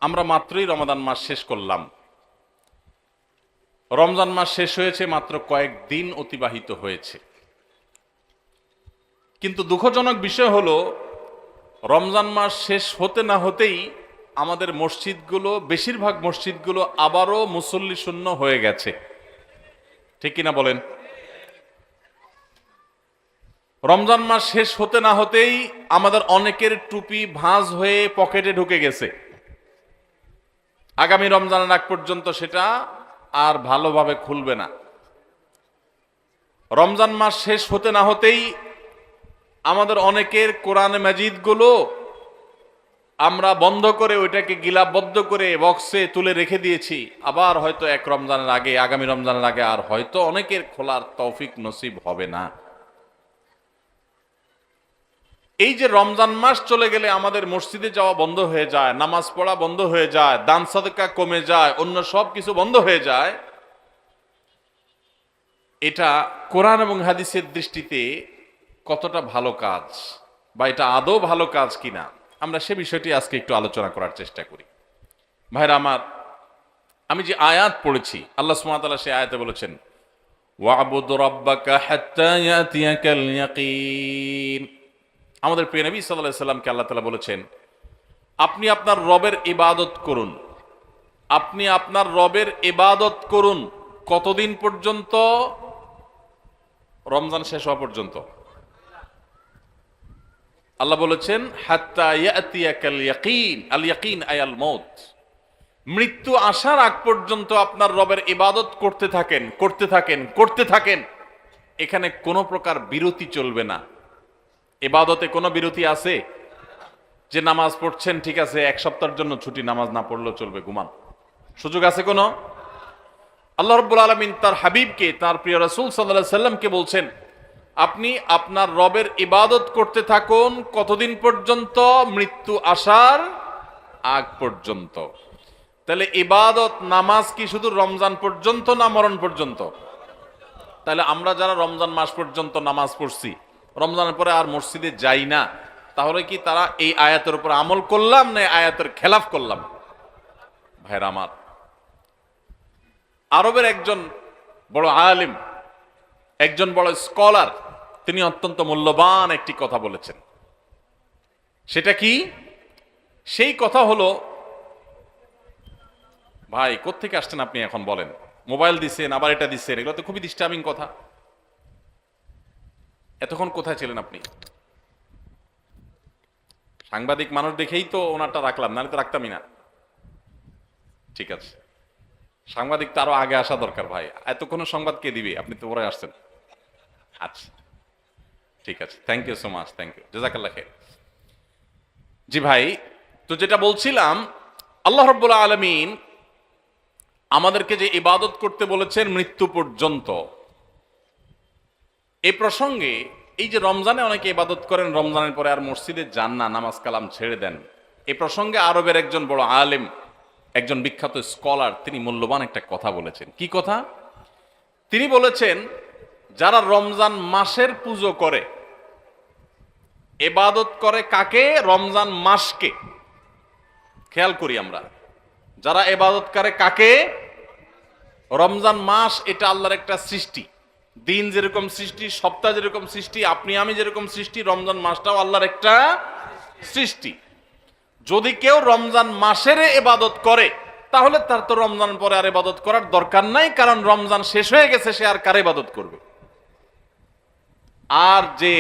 আমরা মাত্রই রমাদান মাস শেষ করলাম। রমজান মাস শেষ হয়েছে, মাত্র কয়েকদিন অতিবাহিত হয়েছে। কিন্তু দুঃখজনক বিষয় হলো, রমজান মাস শেষ হতে না হতেই আমাদের মসজিদগুলো, বেশিরভাগ মসজিদগুলো আবারও মুসল্লি শূন্য হয়ে গেছে। ঠিক কিনা বলেন? রমজান মাস শেষ হতে না হতেই আমাদের অনেকের টুপি ভাঁজ হয়ে পকেটে ঢুকে গেছে। আগামী রমজানের আগ পর্যন্ত সেটা আর ভালোভাবে খুলবে না। রমজান মাস শেষ হতে না হতেই আমাদের অনেকের কোরআন মাজিদগুলো আমরা বন্ধ করে ওইটাকে গিলাবদ্ধ করে বক্সে তুলে রেখে দিয়েছি। আবার হয়তো এক রমজানের আগে, আগামী রমজানের আগে আর হয়তো অনেকের খোলার তৌফিক নসিব হবে না। এই যে রমজান মাস চলে গেলে আমাদের মসজিদে যাওয়া বন্ধ হয়ে যায়, নামাজ পড়া বন্ধ হয়ে যায়, দান সাদকা কমে যায়, অন্য সব কিছু বন্ধ হয়ে যায়, এটা কোরআন এবং হাদিসের দৃষ্টিতে কতটা ভালো কাজ, বা এটা আদৌ ভালো কাজ কিনা, আমরা সে বিষয়টি আজকে একটু আলোচনা করার চেষ্টা করি। ভাইরা আমার, আমি যে আয়াত পড়েছি, আল্লাহ সুবহানাহু ওয়া তাআলা সেই আয়াতে বলেছেন, ওয়া'বুদ রাব্বাকা হাত্তা ইয়াতিয়াকাল ইয়াকিন। আমাদের প্রিয় নবী সাল্লাল্লাহু আলাইহি সাল্লামকে আল্লাহ তাআলা বলেছেন, আপনি আপনার রবের ইবাদত করুন। আপনি আপনার রবের ইবাদত করুন কতদিন পর্যন্ত? রমজান শেষ হওয়া পর্যন্ত। আল্লাহ বলেছেন হাত্তা ইয়াতিয়াকাল ইয়াকিন। আল ইয়াকিন আয়াল মউত। মৃত্যু আসার আগ পর্যন্ত আপনার রবের ইবাদত করতে থাকেন, করতে থাকেন, করতে থাকেন। এখানে কোনো প্রকার বিরতি চলবে না। ইবাদতে কোনো বিরতি আছে? যে নামাজ পড়ছেন, ঠিক আছে, এক সপ্তাহের জন্য ছুটি, নামাজ না পড়লেও চলবে, ঘুমান, সুযোগ আছে কোনো? আল্লাহ রাব্বুল আলামিন তার হাবিবকে, তার প্রিয় রাসূল সাল্লাল্লাহু আলাইহি সাল্লামকে বলছেন, আপনি আপনার রবের ইবাদত করতে থাকুন কতদিন পর্যন্ত? মৃত্যু আসার আগ পর্যন্ত। তাহলে ইবাদত, নামাজ কি শুধু রমজান পর্যন্ত না মরণ পর্যন্ত? তাহলে আমরা যারা রমজান মাস পর্যন্ত নামাজ পড়ছি, রমজানের পরে আর মসজিদে যাই না, তাহলে কি তারা এই আয়াতের উপর আমল করলাম না আয়াতের খেলাফ করলাম? ভাইরা আমার, আরবের একজন বড় আলিম, একজন বড় স্কলার, তিনি অত্যন্ত মূল্যবান একটি কথা বলেছেন। সেটা কি? সেই কথা হলো, ভাই কোত্থেকে আসছেন আপনি এখন বলেন? মোবাইল দিচ্ছেন, আবার এটা দিচ্ছেন, এগুলো তো খুবই ডিস্টার্বিং কথা। এতক্ষণ কোথায় ছিলেন আপনি? সাংবাদিক মানুষ দেখেই তো ওনারটা রাখলাম, নাহলে তো রাখতামই না। ঠিক আছে, সাংবাদিক তো আরো আগে আসা দরকার ভাই। এতক্ষণ সংবাদ কে দিবে? আপনি তো পরে আসছেন। আচ্ছা, ঠিক আছে, thank you so much, thank you, জাযাকাল্লাহ খাইর। জি ভাই, তো যেটা বলছিলাম, আল্লাহ রাব্বুল আলামিন আমাদেরকে যে ইবাদত করতে বলেছেন মৃত্যু পর্যন্ত, এই প্রসঙ্গে, এই যে রমজানে অনেকে ইবাদত করেন, রমজানের পরে আর মসজিদে যান না, নামাজ কালাম ছেড়ে দেন, এই প্রসঙ্গে আরবের একজন বড় আলেম, একজন বিখ্যাত স্কলার, তিনি মূল্যবান একটা কথা বলেছেন। কি কথা? তিনি বলেছেন, যারা রমজান মাসের পুজো করে, ইবাদত করে কাকে? রমজান মাসকে। খেয়াল করি আমরা, যারা ইবাদত করে কাকে? রমজান মাস এটা আল্লাহর একটা সৃষ্টি। দিন যেরকম সৃষ্টি, সপ্তাহ যেরকম সৃষ্টি, আপনি আমি যেরকম সৃষ্টি, রমজান মাসটাও আল্লাহর একটা সৃষ্টি। যদি কেউ রমজান মাসের ইবাদত করে, তাহলে তার তো রমজান পরে আর ইবাদত করার দরকার নাই, কারণ রমজান শেষ হয়ে গেছে, সে আর কার ইবাদত করবে? আর যে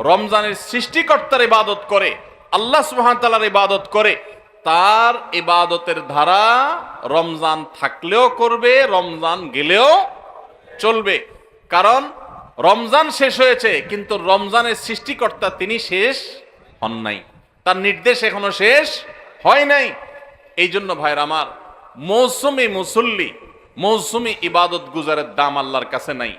রমজানের সৃষ্টিকর্তার ইবাদত করে, আল্লাহ সুবহানাহু ওয়া তাআলার ইবাদত করে, তার ইবাদতের ধারা রমজান থাকলেও করবে, রমজান গেলেও চলবে। কারণ রমজান শেষ হয়েছে, কিন্তু রমজানের সৃষ্টিকর্তা তিনি শেষ হন নাই, তার নির্দেশ এখনো শেষ হয় নাই। এই জন্য ভাইরা আমার, মৌসুমি মুসল্লি, মৌসুমি ইবাদত গুজারের দাম আল্লাহর কাছে নাই।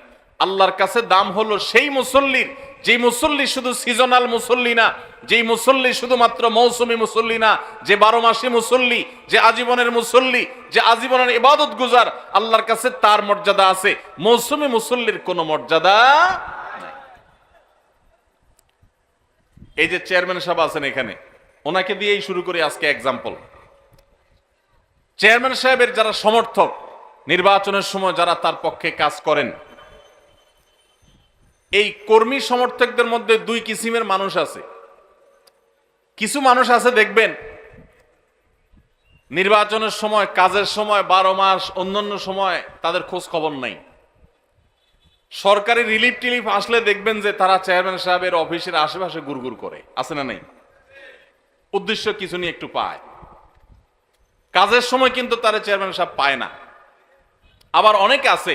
আল্লাহর কাছে দাম হলো সেই মুসল্লির, যে মুসল্লি শুধু সিজনাল মুসল্লি না, যেই মুসল্লি শুধুমাত্র মৌসুমি মুসল্লি না, যে 12 মাসি মুসল্লি, যে আজীবনের মুসল্লি, যে আজীবনের ইবাদত গুজার, আল্লাহর কাছে তার মর্যাদা আছে, মৌসুমি মুসল্লির কোনো মর্যাদা নাই। এই যে চেয়ারম্যান সাহেব আছেন এখানে, ওনাকে দিয়েই শুরু করি আজকে এক্সাম্পল। চেয়ারম্যান সাহেবের যারা সমর্থক, নির্বাচনের সময় যারা তার পক্ষে কাজ করেন, এই কর্মী সমর্থকদের মধ্যে দুই কিসিমের মানুষ আছে। কিছু মানুষ আছে দেখবেন নির্বাচনের সময়, কাজের সময়, 12 মাস অন্যান্য সময় তাদের খোঁজ খবর নাই। সরকারি রিলিফ টিলিফ আসলে দেখবেন যে তারা চেয়ারম্যান সাহেবের অফিসের আশেপাশে গুড়গুড় করে, আছে না নাই? উদ্দেশ্য কিছু নিয়ে একটু পায়। কাজের সময় কিন্তু তারা চেয়ারম্যান সাহেব পায় না। আবার অনেকে আছে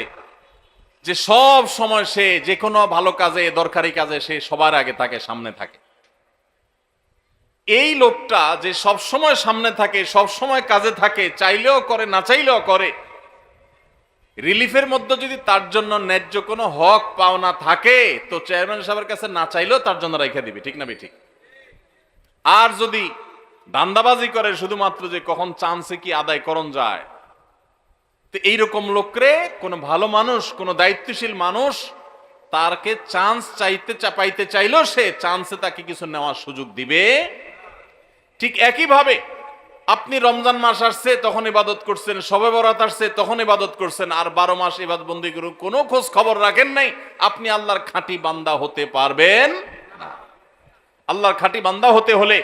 যে সব সময় সে যে কোনো ভালো কাজে, দরকারি কাজে সে সবার আগে থাকে, সামনে থাকে। এই লোকটা যে সব সময় সামনে থাকে, সব সময় কাজে থাকে, চাইলেও করে না চাইলেও করে, রিলিফের মধ্যে যদি তার জন্য ন্যায্য কোনো হক পাওনা থাকে তো চেয়ারম্যান সাহেবের কাছে না চাইলেও তার জন্য রেখে দিবে, ঠিক না ঠিক? আর যদি ধান্দাবাজি করে শুধুমাত্র যে কখন চান্সে কি আদায় করণ যায়, তো এইরকম লোকরে কোন ভালো মানুষ, কোন দায়িত্বশীল মানুষ তারকে চান্স পাইতে চাইলেও সে চান্সে তাকে কিছু নেওয়ার সুযোগ দিবে। ঠিক একইভাবে আপনি রমজান মাস আসছে তখন ইবাদত করছেন, শবে বরাত আসছে তখন ইবাদত করছেন, আর 12 মাস ইবাদত বন্দি করে কোনো খোঁজ খবর রাখেন নাই, আপনি আল্লাহর খাঁটি বান্দা হতে পারবেন না। আল্লাহর খাঁটি বান্দা হতে হলে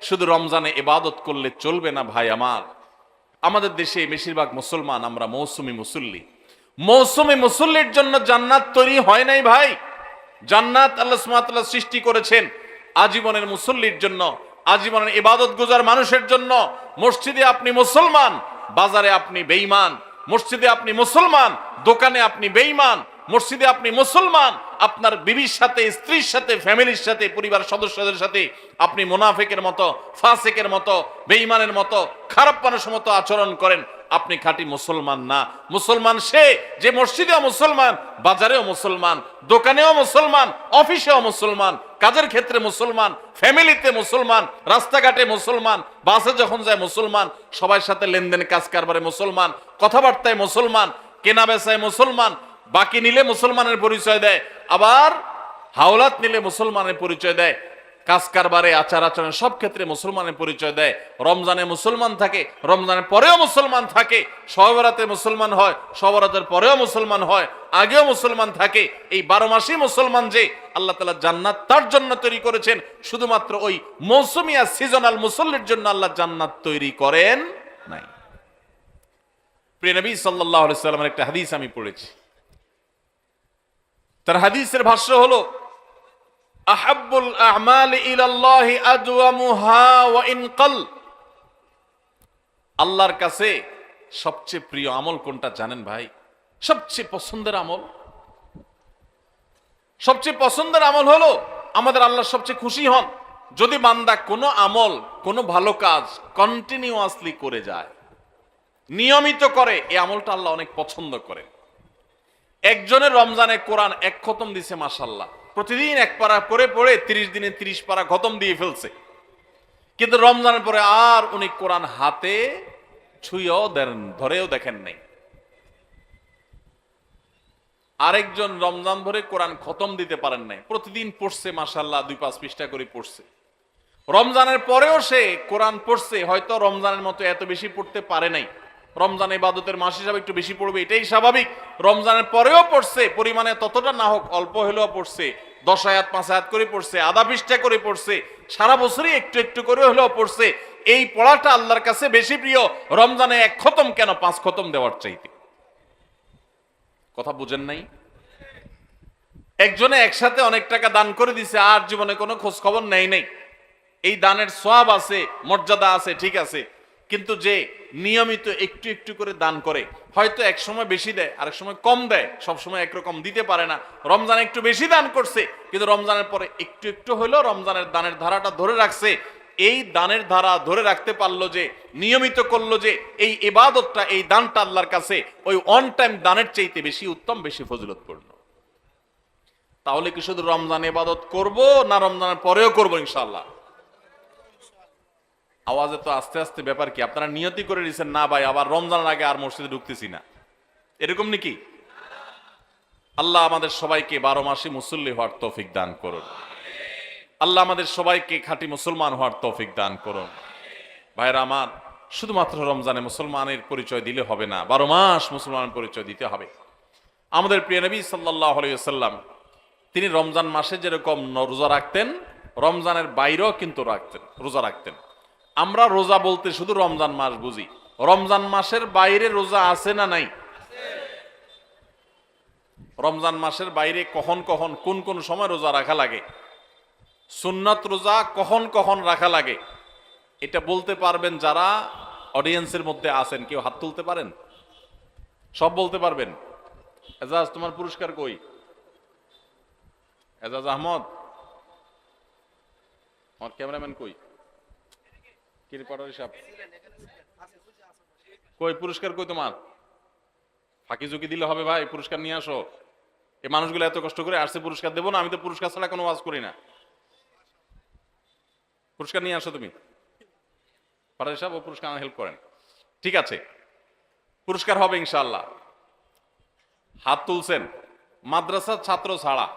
শুধু রমজানে ইবাদত করলে চলবে না ভাই আমার। আমাদের দেশে বেশিরভাগ মুসলমান আমরা মৌসুমী মুসল্লি। মৌসুমী মুসল্লির জন্য জান্নাত তৈরি হয় নাই ভাই। জান্নাত আল্লাহ সুবহানাহু ওয়া তাআলা সৃষ্টি করেছেন আজীবনের মুসল্লির জন্য, আজীবনের ইবাদত গুজার মানুষের জন্য। মসজিদে আপনি মুসলমান, বাজারে আপনি বেঈমান। মসজিদে আপনি মুসলমান, দোকানে আপনি বেঈমান। মসজিদে আপনি মুসলমান, আপনার বিবির সাথে, স্ত্রীর সাথে, ফ্যামিলির সাথে, পরিবার সদস্যদের সাথে আপনি মুনাফিকের মতো, ফাসিকের মতো, বেঈমানের মতো, খারাপ মানুষের মতো আচরণ করেন, আপনি খাঁটি মুসলমান না। মুসলমান সে যে মসজিদেও মুসলমান, বাজারেও মুসলমান, দোকানেও মুসলমান, অফিসেও মুসলমান, কাজের ক্ষেত্রে মুসলমান, ফ্যামিলিতে মুসলমান, রাস্তাঘাটে মুসলমান, বাসে যখন যায় মুসলমান, সবার সাথে লেনদেন কাজ কারবারে মুসলমান, কথাবার্তায় মুসলমান, কেনা বেচায় মুসলমান, বাকি নিলে মুসলমানের পরিচয় দেয়, আবার হাওলাত নিলে মুসলমানের পরিচয় দেয়, কাজ কারবারে আচার আচরণ সব ক্ষেত্রে মুসলমানের পরিচয় দেয়। রমজানে মুসলমান থাকে, রমজানের পরেও মুসলমান থাকে, শবে বরাতে মুসলমান হয়, শবে বরাতের পরেও মুসলমান হয়, আগেও মুসলমান থাকে। এই 12 মাসই মুসলমান যে আল্লাহ তাআলা জান্নাত তার জন্য তৈরি করেছেন, শুধুমাত্র ওই মৌসুমিয়া সিজনাল মুসল্লির জন্য আল্লাহ জান্নাত তৈরি করেন নাই। প্রিয় নবী সাল্লাল্লাহু আলাইহি সাল্লামের একটা হাদিস আমি পড়েছি। তার হাদিসের ভাষ্য হলো আহাব্বুল আ'মালি ইলাল্লাহি আদওয়ামুহা ওয়া ইন ক্বাল। আল্লাহর কাছে সবচেয়ে প্রিয় আমল কোনটা জানেন ভাই? সবচেয়ে পছন্দের আমল, সবচেয়ে পছন্দের আমল হলো আমাদের আল্লাহ সবচেয়ে খুশি হন যদি বান্দা কোনো আমল, কোনো ভালো কাজ কন্টিনিউয়াসলি করে যায়, নিয়মিত করে। এই আমলটা আল্লাহ অনেক পছন্দ করে। একজনের রমজানে কোরআন 1 খতম দিছে, মাশাআল্লাহ, প্রতিদিন 1 পারা করে পড়ে 30 দিনে 30 পারা খতম দিয়ে ফেলছে, কিন্তু রমজানের পরে আর উনি কোরআন হাতে ছুঁয়েও ধরেও দেখেন নাই। আরেকজন রমজান ভরে কোরআন খতম দিতে পারেন নাই, প্রতিদিন পড়ছে, মাশাআল্লাহ 2-5 পৃষ্ঠা করে পড়ছে। রমজানের পরেও সে কোরআন পড়ছে, হয়তো রমজানের মতো এত বেশি পড়তে পারে নাই, রমজান ইবাদতের মাস হিসাবে একটু বেশি পড়বে, এটাই স্বাভাবিক। রমজানের পরেও পড়ছে, পরিমাণে ততটা না হোক, অল্প হলেও পড়ছে, 10 আয়াত 5 আয়াত করে পড়ছে, আধা পৃষ্ঠা করে পড়ছে, সারা বছরই একটু একটু করে হলেও পড়ছে। এই পড়াটা আল্লাহর কাছে বেশি প্রিয় রমজানে 1 খতম কেন 5 খতম দেওয়ার চাইতে। কথা বুঝেন নাই? একজনে একসাথে অনেক টাকা দান করে দিছে, আর জীবনে কোনো খোঁজ খবর নেই নাই। এই দানের সওয়াব আছে, মর্যাদা আছে, ঠিক আছে, কিন্তু যে নিয়মিত একটু একটু করে দান করে, হয়তো এক সময় বেশি দেয়, আরেক সময় কম দেয়, সব সময় একরকম দিতে পারে না। রমজানে একটু বেশি দান করছে, কিন্তু রমজানের পরে একটু একটু হলেও রমজানের দানের ধারাটা ধরে রাখছে। এই দানের ধারা ধরে রাখতে পারলো যে, নিয়মিত করলো যে, এই ইবাদতটা, এই দানটা আল্লাহর কাছে ওই অন টাইম দানের চাইতে বেশি উত্তম, বেশি ফজিলতপূর্ণ। তাহলে কি শুধু রমজান ইবাদত করব, না রমজানের পরেও করব ইনশাআল্লাহ? আওয়াজে তো আস্তে আস্তে ব্যাপার কি? আপনারা নিয়তি করে দিয়েছেন না ভাই আবার রমজানের আগে আর মসজিদে ঢুকতেছি না, এরকম নাকি? আল্লাহ আমাদের সবাইকে 12 মাসে মুসল্লি হওয়ার তৌফিক দান করুন। আল্লাহ আমাদের সবাইকে খাঁটি মুসলমান হওয়ার তৌফিক দান করুন। ভাইরা আমার, শুধুমাত্র রমজানে মুসলমানের পরিচয় দিলে হবে না, 12 মাস মুসলমানের পরিচয় দিতে হবে। আমাদের প্রিয় নবী সাল্লাল্লাহু আলাইহি ওয়াসাল্লাম তিনি রমজান মাসে যেরকম রোজা রাখতেন, রমজানের বাইরেও কিন্তু রোজা রাখতেন। আমরা রোজা বলতে শুধু রমজান মাস বুঝি, রমজান মাসের বাইরে রোজা আছে না নাই? রমজান মাসের বাইরে কখন কখন কোন কোন সময় রোজা রাখা লাগে, সুন্নাত রোজা কখন কখন রাখা লাগে, এটা বলতে পারবেন যারা অডিয়েন্সের মধ্যে আছেন? কেউ হাত তুলতে পারেন? সব বলতে পারবেন? এজাজ, তোমার পুরস্কার কই? এজাজ আহমদ, আমার ক্যামেরাম্যান কই? কি রিপোর্টার সাহেব কই? পুরস্কার কই তোমার? ফাঁকি ঝুঁকি দিলে হবে ভাই, পুরস্কার নিয়ে আসো। এই মানুষগুলো এত কষ্ট করে আসছে, পুরস্কার দেবো না? আমি তো পুরস্কার ছাড়া কোনো ওয়াজ করি না। পুরস্কার নিয়ে আসো তুমি। ফারাজ সাহেব, ও পুরস্কার হেল্প করেন। ঠিক আছে, পুরস্কার হবে ইনশাআল্লাহ। হাত তুলছেন মাদ্রাসার ছাত্র ছাড়া।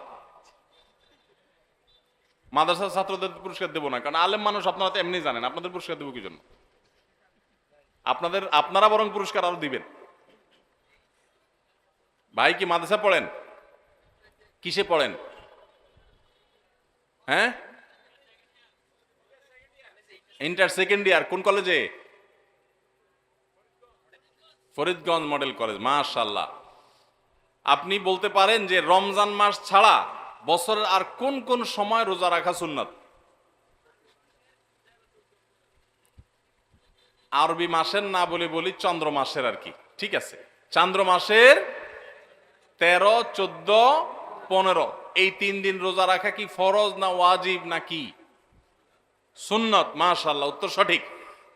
মাদ্রাসার ছাত্রদের পুরস্কার দেবো না, কারণ আলেম মানুষ আপনারা তো এমনি জানেন, আপনাদের পুরস্কার দেবো কি জন্য? আপনারা বরং পুরস্কার আরো দিবেন। ভাই কি মাদ্রাসা পড়েন? কিসে পড়েন? হ্যাঁ, ইন্টার সেকেন্ড ইয়ার। কোন কলেজে? Faridganj model college. মাশাআল্লাহ। আপনি বলতে পারেন যে রমজান মাস ছাড়া বছরের আর কোন কোন সময় রোজা রাখা সুন্নাত? আরবি মাসের না বলে বলি চন্দ্র মাসের আর কি। ঠিক আছে, চন্দ্র মাসের 13, 14, 15 এই 3 দিন রোজা রাখা কি ফরজ না ওয়াজিব না কি? সুন্নত। মাশাআল্লাহ, উত্তর সঠিক।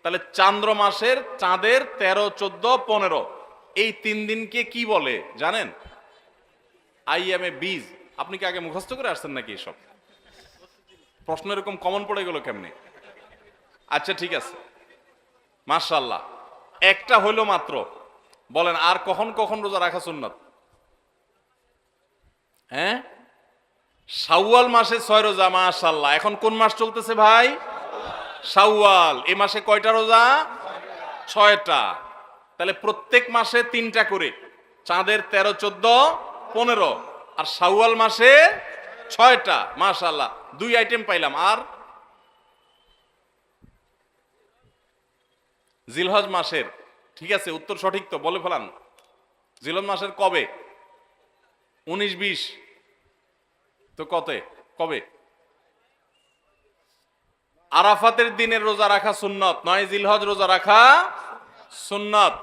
তাহলে চন্দ্র মাসের চাঁদের 13, 14, 15 এই 3 দিনকে কি বলে জানেন? আইয়ামে বীজ। আপনি কি আগে মুখস্থ করে আসছেন নাকি এসব প্রশ্ন? এরকম কমন পড়ে গেল কেমনে? আচ্ছা ঠিক আছে, মাশাআল্লাহ। একটা হইলো মাত্র। বলেন আর কখন কখন রোজা রাখা সুন্নাত? হ্যাঁ, শাওয়াল মাসে 6 রোজা। মাশাআল্লাহ। এখন কোন মাস চলতেছে ভাই? শাওয়াল। এই মাসে কয়টা রোজা? 6টা। তাহলে প্রত্যেক মাসে 3টা করে, চাঁদের 13, 14, 15 আর শাওয়াল মাসে 6টা। মাশাআল্লাহ, 2 আইটেম পাইলাম। আর জিলহজ মাসের, ঠিক আছে, উত্তর সঠিক তো, বলে ফেলান। জিলহজ মাসের কবে? 19, 20 তো কবে? আরাফাতের দিনের রোজা রাখা সুন্নত, 9 জিলহজ রোজা রাখা সুন্নত।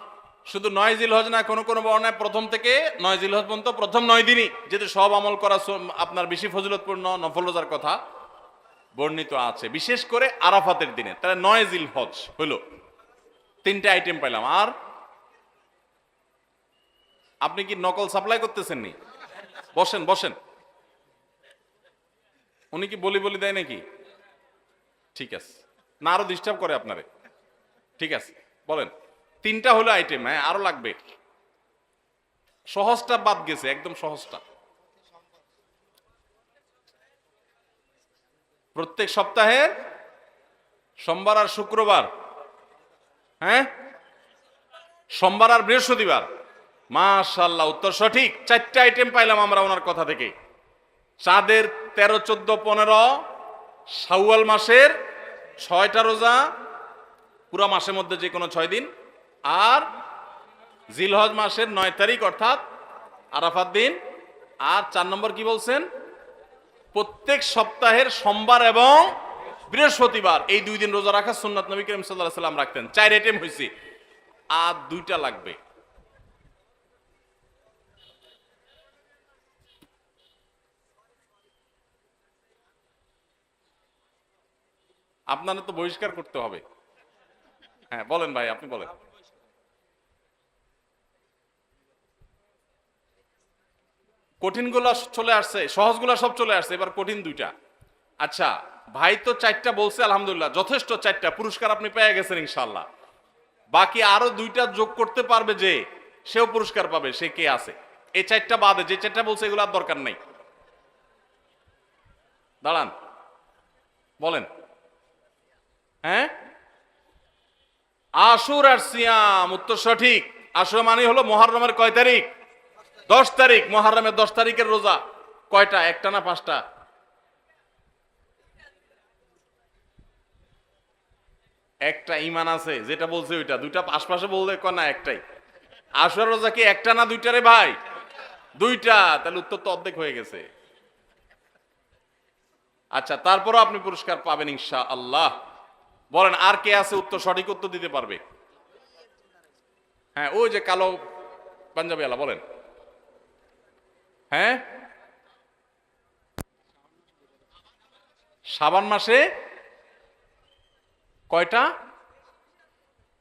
শুধু 9 জিলহজ না, কোন কোন বর্ণনায় প্রথম থেকে 9 জিলহজ পর্যন্ত প্রথম 9 দিনই, যেহেতু সব আমল করা আপনার বেশি ফজিলতপূর্ণ নফল রোজার কথা বর্ণিত আছে, বিশেষ করে আরাফাতের দিনে। তাহলে 9 জিলহজ হলো। 3টা আইটেম পাইলাম। আর আপনি কি নকল সাপ্লাই করতেছেন নি? বসেন বসেন। উনি কি বলি দেয় নাকি? ঠিক আছে, না আরো ডিস্টার্ব করে আপনারে? ঠিক আছে, বলেন। 3টা হলো আইটেম। হ্যাঁ, আরো লাগবে। সহজটা বাদ গেছে, একদম সহজটা। প্রত্যেক সপ্তাহের সোমবার আর শুক্রবার। হ্যাঁ, সোমবার আর বৃহস্পতিবার। মাশাআল্লাহ, উত্তর সঠিক। 4টা আইটেম পাইলাম আমরা ওনার কথা থেকে। চাঁদের 13, 14, 15, শাওয়াল মাসের 6টা রোজা, পুরো মাসের মধ্যে যে কোনো 6 দিন, আর জিলহজ মাসের 9 তারিখ অর্থাৎ আরাফাত দিন। আর 4 নম্বর কি বলছেন? প্রত্যেক সপ্তাহের সোমবার এবং বৃহস্পতিবার এই 2 দিন রোজা রাখা সুন্নাত। নবী করিম সাল্লাল্লাহু আলাইহি সাল্লাম রাখতেন। 4 আইটেম হয়েছে, আর 2টা লাগবে। আপনারা তো বহিষ্কার করতে হবে। হ্যাঁ বলেন ভাই, আপনি বলেন। কঠিনগুলো চলে আসছে, সহজগুলো সব চলে আসছে, এবার কঠিন 2টা। আচ্ছা ভাই তো 4টা বলছে, আলহামদুলিল্লাহ, যথেষ্ট। 4টা পুরস্কার আপনি পেয়ে গেছেন ইনশাআল্লাহ। বাকি আরো 2টা যোগ করতে পারবে যে, সেও পুরস্কার পাবে। সে কে আছে? এই 4টা বাদে যে 4টা বলছে এগুলো আর দরকার নেই। দাঁড়ান, বলেন। হ্যাঁ, আশুরার সিয়াম, উত্তর সঠিক। আশুরা মানে হলো মুহররমের কয় তারিখ? 10 তারিখ। মুহররমের 10 তারিখের রোজা কয়টা? একটা না পাঁচটা? একটা। ইমান আছে যেটা বলছে ওইটা। দুইটা আশপাশে বললে না একটাই। আশুরার রোজা কি একটা না দুইটা রে ভাই? দুইটা। তাহলে উত্তর তো অর্ধেক হয়ে গেছে। আচ্ছা, তারপরও আপনি পুরস্কার পাবেন ইনশাআল্লাহ। বলেন আর কে আছে উত্তর সঠিক উত্তর দিতে পারবে? হ্যাঁ, ওই যে কালো পাঞ্জাবি আলা, বলেন। হ্যাঁ, শাবান মাসে কয়টা?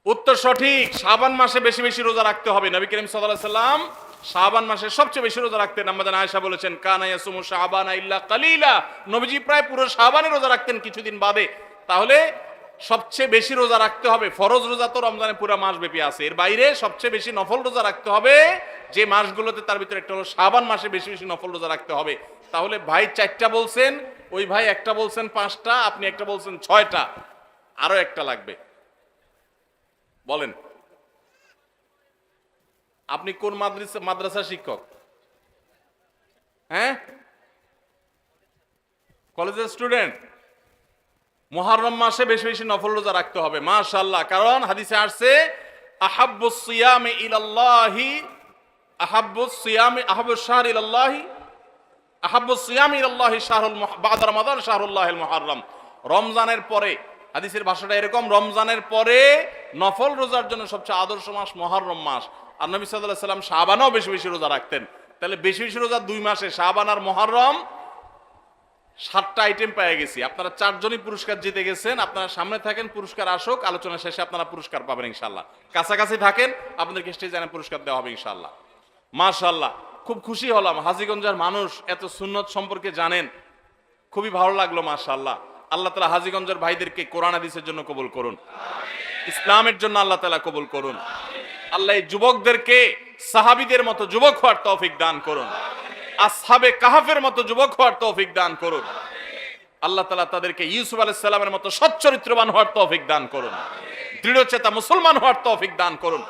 উত্তর সঠিক। শাবান মাসে বেশি বেশি রোজা রাখতে হবে। নবী করিম সাল্লাল্লাহু আলাইহি সাল্লাম শাবান মাসে সবচেয়ে বেশি রোজা রাখতেন। আম্মা জান আয়েশা বলেছেন, কানা ইয়াসুমু শাবানা ইল্লা কালিলা। নবীজি প্রায় পুরো শাবানে রোজা রাখতেন, কিছুদিন বাদে। তাহলে সবচেয়ে বেশি রোজা রাখতে হবে। ফরজ রোজা তো রমজানে পুরো মাস ব্যাপী আছে, এর বাইরে সবচেয়ে বেশি নফল রোজা রাখতে হবে যে মাসগুলোতে, তার ভিতরে একটা হলো শাবান মাসে বেশি বেশি নফল রোজা রাখতে হবে। তাহলে ভাই 4টা বলছেন, ওই ভাই একটা বলছেন 5টা, আপনি একটা বলছেন 6টা, আরো একটা লাগবে। বলেন আপনি কোন মাদ্রাসার শিক্ষক? হ্যাঁ, কলেজের স্টুডেন্ট। মুহররম মাসে বেশি বেশি নফল রোজা রাখতে হবে মাশাআল্লাহ। কারণ হাদিসে আসছে, আহাব্বুস সিয়ামি ইলাল্লাহি আহাব্বুস সিয়ামি আহাব্বুস শাহরি ইলাল্লাহি আহাব্বুস সিয়ামি ইলাল্লাহি শাহরুল বা'দা রমাদান শাহরুল্লাহিল মুহররম। রমজানের পরে, হাদিসের ভাষাটা এরকম, রমজানের পরে নফল রোজার জন্য সবচেয়ে আদর্শ মাস মুহররম মাস। আর নবী সাল্লাল্লাহু আলাইহি সাল্লাম শাবানেও বেশি বেশি রোজা রাখতেন। তাহলে বেশি বেশি রোজা 2 মাসে, শাবান আর মুহররম, 7টা আইটেম পেয়ে গেছি। আপনারা 4 জনই পুরস্কার জিতে গেছেন। আপনারা সামনে থাকেন, পুরস্কার আসুক, আলোচনা শেষে আপনারা পুরস্কার পাবেন ইনশাআল্লাহ। কাছাকাছি থাকেন, আপনাদেরকে স্টেজে এনে পুরস্কার দেওয়া হবে ইনশাআল্লাহ। মাশাআল্লাহ, খুব খুশি হলাম। হাজীগঞ্জের মানুষ এত সুন্নত সম্পর্কে জানেন, খুবই ভালো লাগলো মাশাআল্লাহ। আল্লাহ তাআলা হাজীগঞ্জের ভাইদেরকে কোরআন হাদিসের জন্য কবুল করুন, ইসলামের জন্য আল্লাহ তাআলা কবুল করুন। আল্লাহ এই যুবকদেরকে সাহাবীদের মতো যুবক হওয়ার তৌফিক দান করুন, আসহাবে কাহাফের মতো যুবক হওয়ার তৌফিক দান করুন। আল্লাহ তাআলা তাদেরকে ইউসুফ আলাইহিস সালামের মতো সচ্চরিত্রবান হওয়ার তৌফিক দান করুন, দৃঢ়চেতা মুসলমান হওয়ার তৌফিক দান করুন।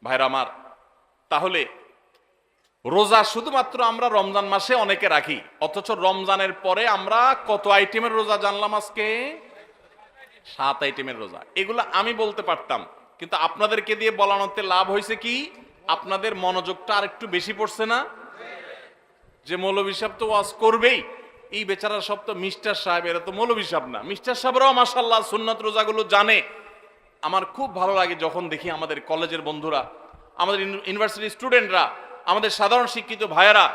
ভাইরা আমার, তাহলে রোজা শুধুমাত্র আমরা রমজান মাসে অনেকে রাখি, অথচ রমজানের পরে আমরা কত আইটেমের রোজা জানলাম আজকে? 7 আইটেমের রোজা। এগুলো আমি বলতে পারতাম, কিন্তু আপনাদেরকে দিয়ে বলানোতে লাভ হয়েছে কি? আপনাদের মনোযোগটা আর একটু বেশি পড়ছে না? যে মৌলভী সাহেব তো ওয়াজ করবেই, এই বেচারা সব তো মিস্টার সাহেব, এরা তো মৌলভী সাহেব না। মিস্টার সাহেবরাও মাশাআল্লাহ সুন্নাত রোজাগুলো জানে। আমার খুব ভালো লাগে যখন দেখি আমাদের কলেজের বন্ধুরা, আমাদের ইউনিভার্সিটি স্টুডেন্টরা, আমাদের সাধারণ শিক্ষিত ভাইয়েরা,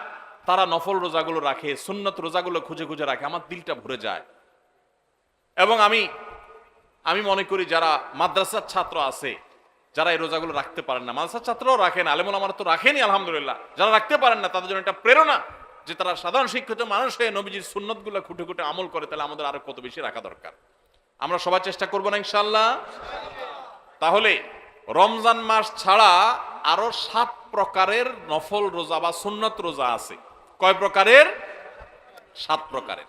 তারা নফল রোজাগুলো রাখে, সুন্নত রোজাগুলো খুঁজে খুঁজে রাখে। আমার দিলটা ভরে যায়। এবং আমি মনে করি যারা মাদ্রাসার ছাত্র আছে, যারা এই রোজাগুলো রাখতে পারেন না, মাদ্রাসার ছাত্রও রাখেন, আলেমুল আমার তো রাখেনি আলহামদুলিল্লাহ, যারা রাখতে পারেন না তাদের জন্য একটা প্রেরণা যে তারা সাধারণ শিক্ষিত মানুষ হয়ে নবীজির সুন্নতগুলো খুঁটে খুঁটে আমল করে, তাহলে আমাদের আরো কত বেশি রাখা দরকার। আমরা সবাই চেষ্টা করবো না ইনশাআল্লাহ? তাহলে রমজান মাস ছাড়া আরো 7 প্রকারের নফল রোজা বা সুন্নত রোজা আছে। কয় প্রকারের? 7 প্রকারের।